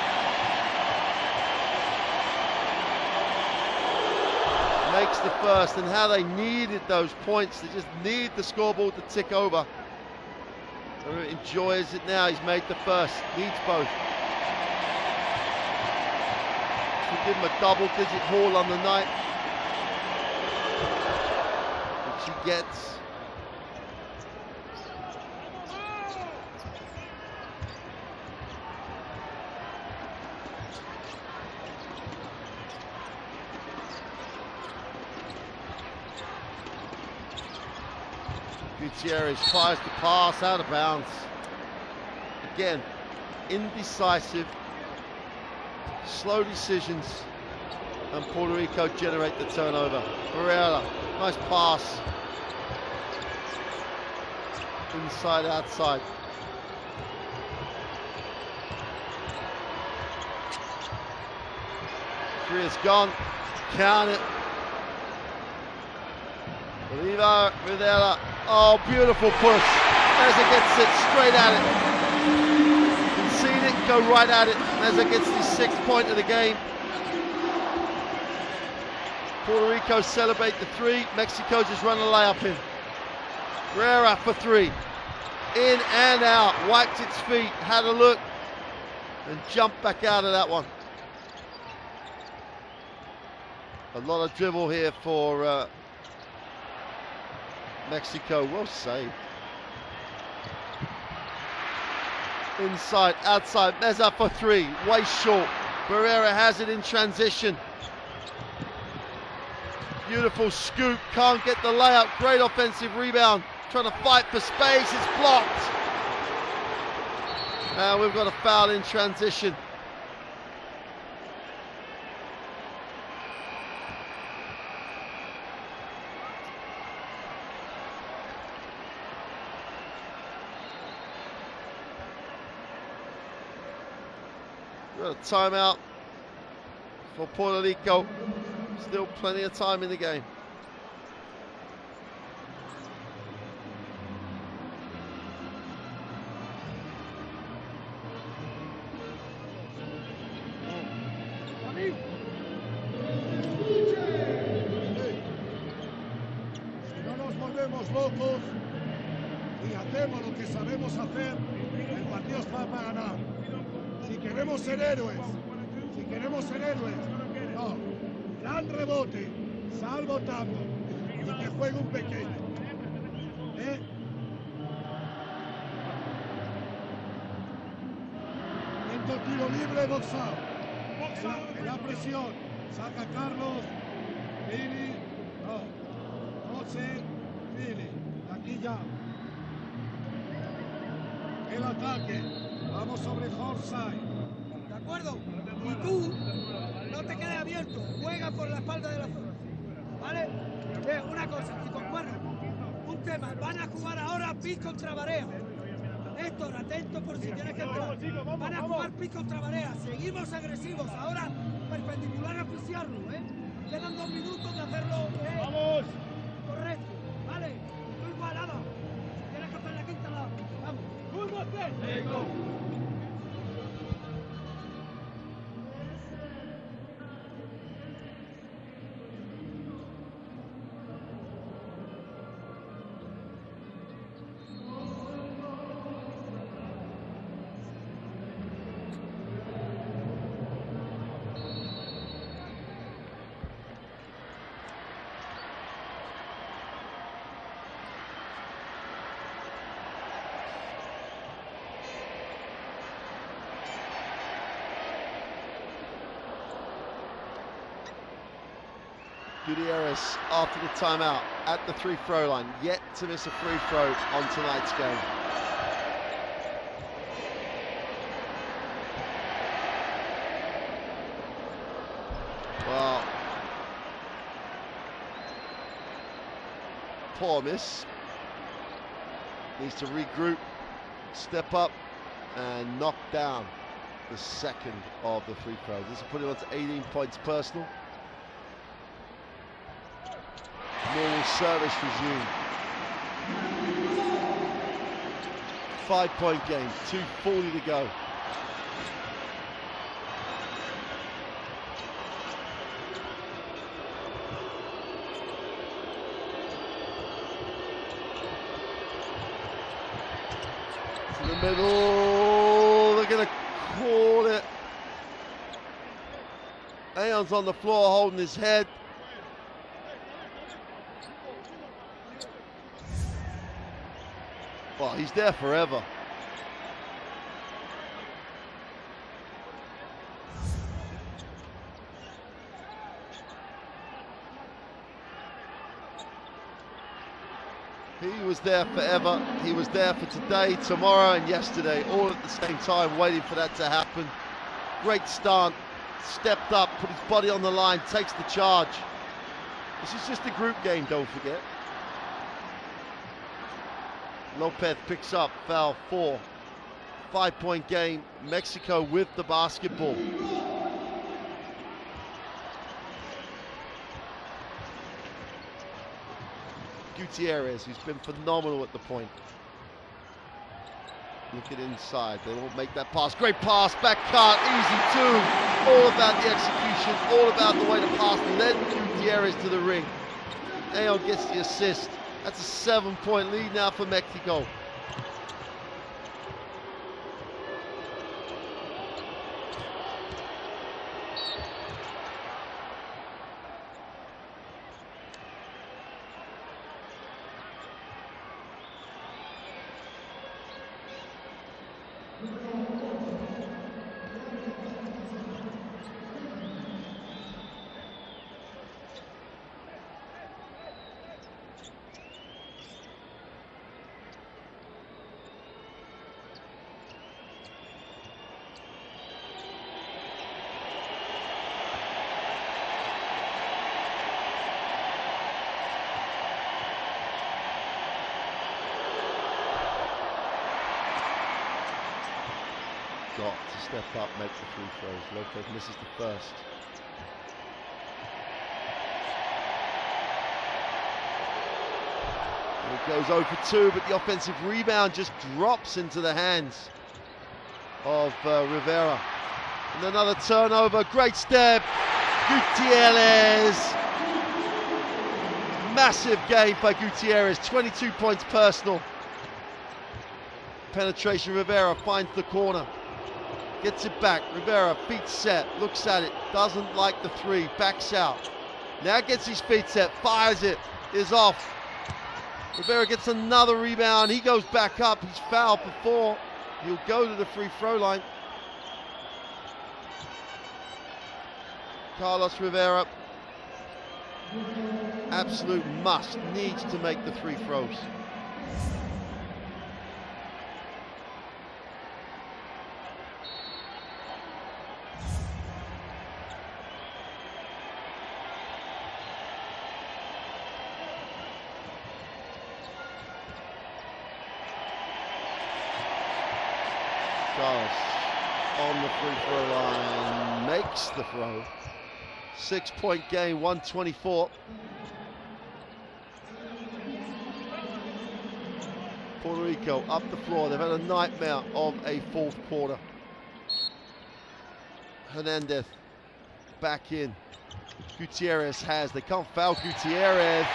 Makes the first, and how they needed those points. They just need the scoreboard to tick over. Enjoys it now. He's made the first. Needs both. Should give him a double-digit haul on the night, which he gets. Gutierrez tries to pass out of bounds. Again, indecisive, slow decisions, and Puerto Rico generate the turnover. Barrera, nice pass. Inside, outside. Three is gone. Count it. Rivera. Oh, beautiful push. Meza gets it straight at it. Concede it, go right at it. Meza gets the 6th point of the game. Puerto Rico celebrate the three. Mexico just run a layup in. Guerrera for three. In and out. Wiped its feet. Had a look. And jumped back out of that one. A lot of dribble here for Mexico. Well saved. Inside, outside. Meza for three. Way short. Guerrera has it in transition. Beautiful scoop, can't get the layup, great offensive rebound, trying to fight for space, it's blocked. Now we've got a foul in transition. We've got a timeout for Puerto Rico. Still plenty of time in the game. Si no nos volvemos locos y hacemos lo que sabemos hacer, el partido está para ganar. Si queremos ser héroes, no. Gran rebote, salvo tanto, y que juegue un pequeño. Tiro libre, boxado. En la presión, saca Carlos, Billy, no, José, Billy, aquí ya. El ataque, vamos sobre Horsay. ¿De acuerdo? Y tú, no te quedes abierto, juega por la espalda de la zona, ¿vale? Una cosa, chicos, bueno, un tema, van a jugar ahora pick contra Barea. Héctor, atento por si tienes que entrar. Van a jugar pick contra Barea, seguimos agresivos, ahora perpendicular a oficiarlo, Quedan 2 minutos de hacerlo, ¡Vamos! correcto, ¿vale? Tú igual, Ada, tienes que hacer la quinta lado, vamos. ¡Cúrvate! Gutierrez after the timeout at the free throw line, yet to miss a free throw on tonight's game. Well, poor miss. Needs to regroup, step up, and knock down the second of the free throws. This will put him on to 18 points personal. Normal service resume. 5-point game, 2:40 to go. To the middle, they're gonna call it. Aeon's on the floor holding his head. Well, he's there forever. He was there forever. He was there for today, tomorrow, and yesterday, all at the same time, waiting for that to happen. Great start, stepped up, put his body on the line, takes the charge. This is just a group game, don't forget. Lopez picks up, foul 4. 5-point game, Mexico with the basketball. Gutierrez, who's been phenomenal at the point. Look at inside. They won't make that pass. Great pass, back cut, easy too. All about the execution, all about the way the pass led Gutierrez to the ring. Ayon gets the assist. That's a 7-point lead now for Mexico. Got to step up, make the free throws. Lopez misses the first. And it goes 0 for 2, but the offensive rebound just drops into the hands of Rivera. And another turnover, great step. Gutierrez. Massive game by Gutierrez, 22 points personal. Penetration, Rivera finds the corner. Gets it back, Rivera, feet set, looks at it, doesn't like the three, backs out. Now gets his feet set, fires it, is off. Rivera gets another rebound, he goes back up, he's fouled before. He'll go to the free throw line. Carlos Rivera, absolute must, needs to make the free throws. Carlos on the free throw line, makes the throw. 6-point game, 124. Puerto Rico up the floor. They've had a nightmare of a fourth quarter. Hernandez back in. Gutierrez they can't foul Gutierrez.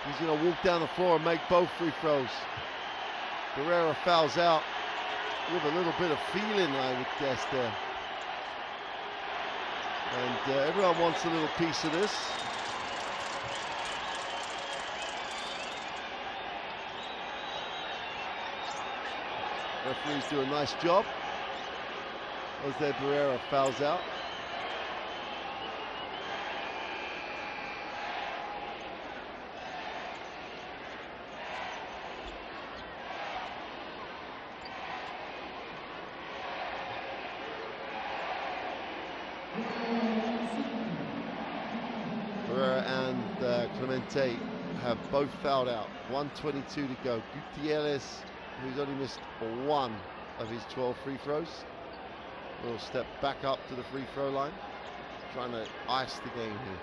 He's going to walk down the floor and make both free throws. Barrera fouls out with a little bit of feeling, I would guess, there. And everyone wants a little piece of this. Referees do a nice job. Jose Barrera fouls out. Barrera and Clemente have both fouled out. 1:22 to go. Gutierrez, who's only missed one of his 12 free throws, will step back up to the free throw line, trying to ice the game here.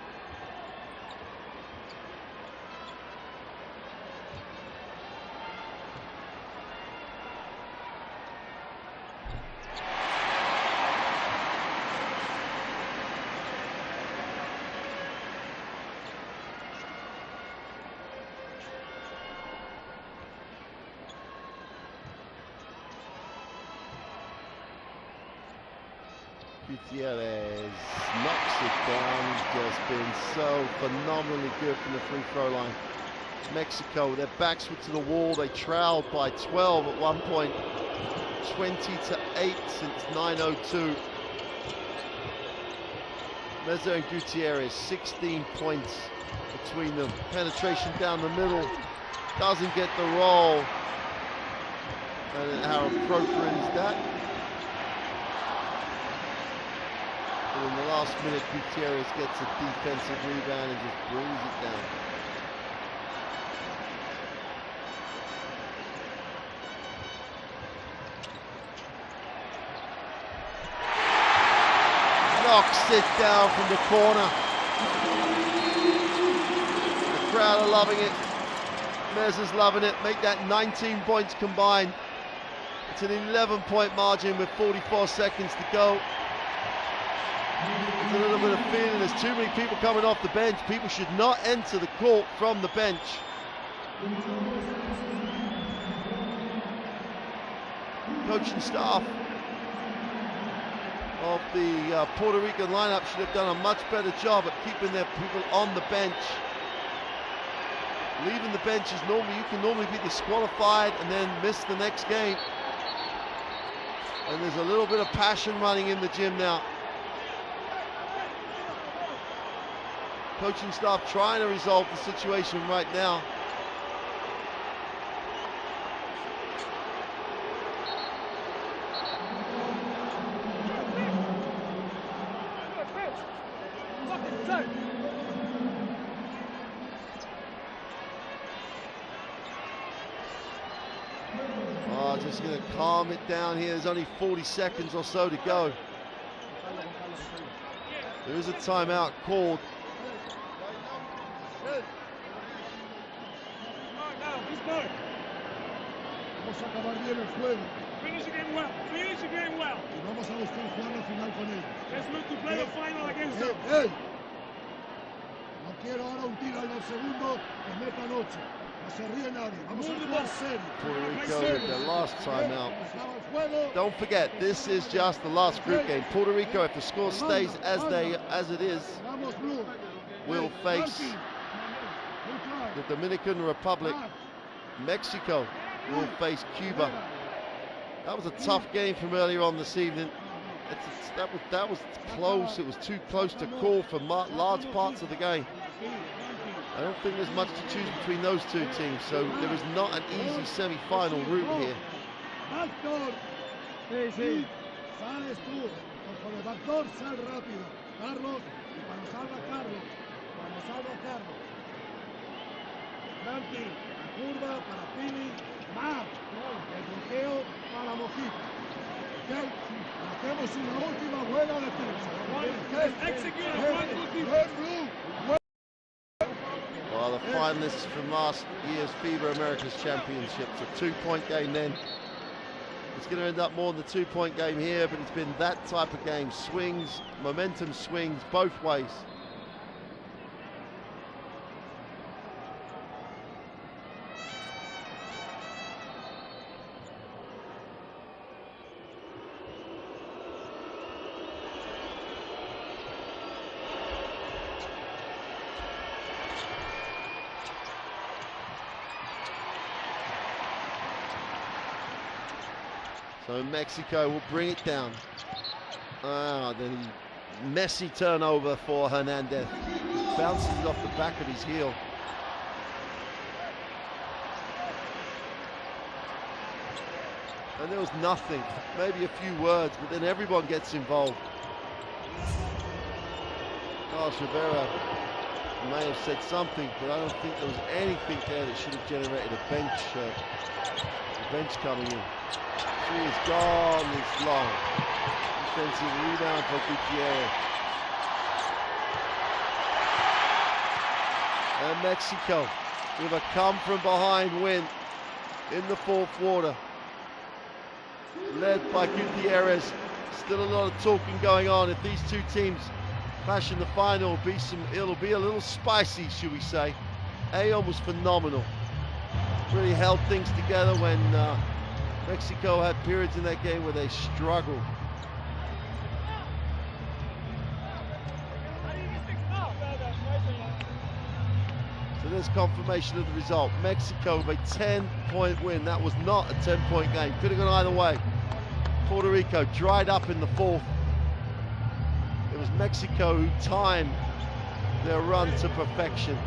Gutierrez knocks it down. He's just been so phenomenally good from the free throw line. Mexico, their backs were to the wall. They trailed by 12 at one point. 20-8 since 9:02. Meza and Gutierrez, 16 points between them. Penetration down the middle. Doesn't get the roll. And how appropriate is that? But in the last minute, Gutierrez gets a defensive rebound and just brings it down. Knocks it down from the corner. The crowd are loving it. Mez is loving it. Make that 19 points combined. It's an 11-point margin with 44 seconds to go. There's a little bit of feeling. There's too many people coming off the bench. People should not enter the court from the bench. Coaching staff of the Puerto Rican lineup should have done a much better job at keeping their people on the bench. Leaving the bench is normally, you can normally be disqualified and then miss the next game. And there's a little bit of passion running in the gym now. Coaching staff trying to resolve the situation right now. Just going to calm it down here. There's only 40 seconds or so to go. There is a timeout called. Vamos a acabar bien el juego. Finish the game well. Finish the game well. Y vamos a buscar jugar la final con ellos. Let's look to play the final against them. ¡Ey! No quiero ahora un tiro al segundo que metan 8. No se ríe nadie. Vamos a jugar serio. Puerto Rico with their last timeout. Don't forget, this is just the last group game. Puerto Rico, if the score stays as it is, will face the Dominican Republic. Mexico will face Cuba. That was a tough game from earlier on this evening. That was close. It was too close to call for large parts of the game. I don't think there's much to choose between those two teams, so there is not an easy semi-final route here. Sí. Sales tú. Con el backdoor sal rápido. Carlos, y cuando salga Carlos. Frankie, la curva para Pini. Más. El bloqueo para Mojito. Ok. Hacemos una última buena defensa. Execute. Well, the finalists from last year's FIBA Americas Championships, a 2-point game then. It's going to end up more than the 2-point game here, but it's been that type of game. Swings, momentum swings both ways. So Mexico will bring it down. Then messy turnover for Hernandez. Bounces it off the back of his heel. And there was nothing, maybe a few words, but then everyone gets involved. Carlos Rivera may have said something, but I don't think there was anything there that should have generated a bench coming in. Three is gone, it's long. Defensive rebound for Gutierrez. And Mexico with a come-from-behind win in the fourth quarter. Led by Gutierrez. Still a lot of talking going on. If these two teams clash in the final, it'll be a little spicy, should we say. Ayon was phenomenal. Really held things together when Mexico had periods in that game where they struggled. So there's confirmation of the result. Mexico with a 10-point win. That was not a 10-point game. Could have gone either way. Puerto Rico dried up in the fourth. It was Mexico who timed their run to perfection.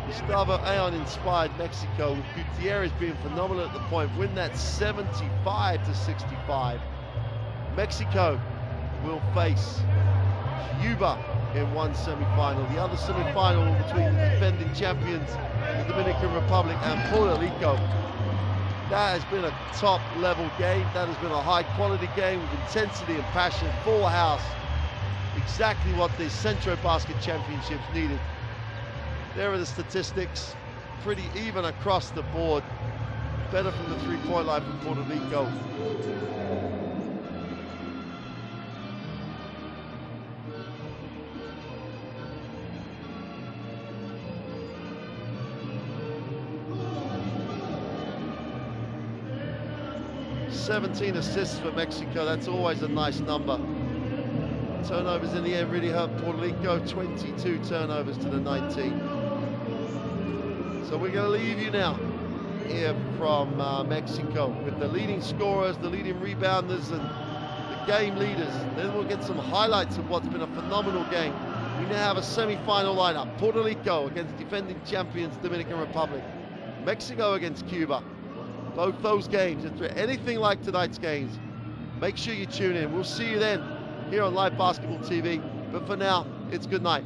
Gustavo Ayon inspired Mexico, with Gutierrez being phenomenal at the point. Win that 75-65. Mexico will face Cuba in one semi-final. The other semi-final between the defending champions, the Dominican Republic and Puerto Rico. That has been a top-level game. That has been a high-quality game with intensity and passion. Full house. Exactly what the Centro Basket Championships needed. There are the statistics. pretty even across the board. Better from the three-point line from Puerto Rico. "17 assists for Mexico." That's always a nice number. Turnovers in the end really hurt Puerto Rico. 22 turnovers to the 19. So we're going to leave you now here from Mexico with the leading scorers, the leading rebounders, and the game leaders. Then we'll get some highlights of what's been a phenomenal game. We now have a semi-final lineup. Puerto Rico against defending champions Dominican Republic. Mexico against Cuba. Both those games, if they're anything like tonight's games, make sure you tune in. We'll see you then here on Live Basketball TV. But for now, it's good night.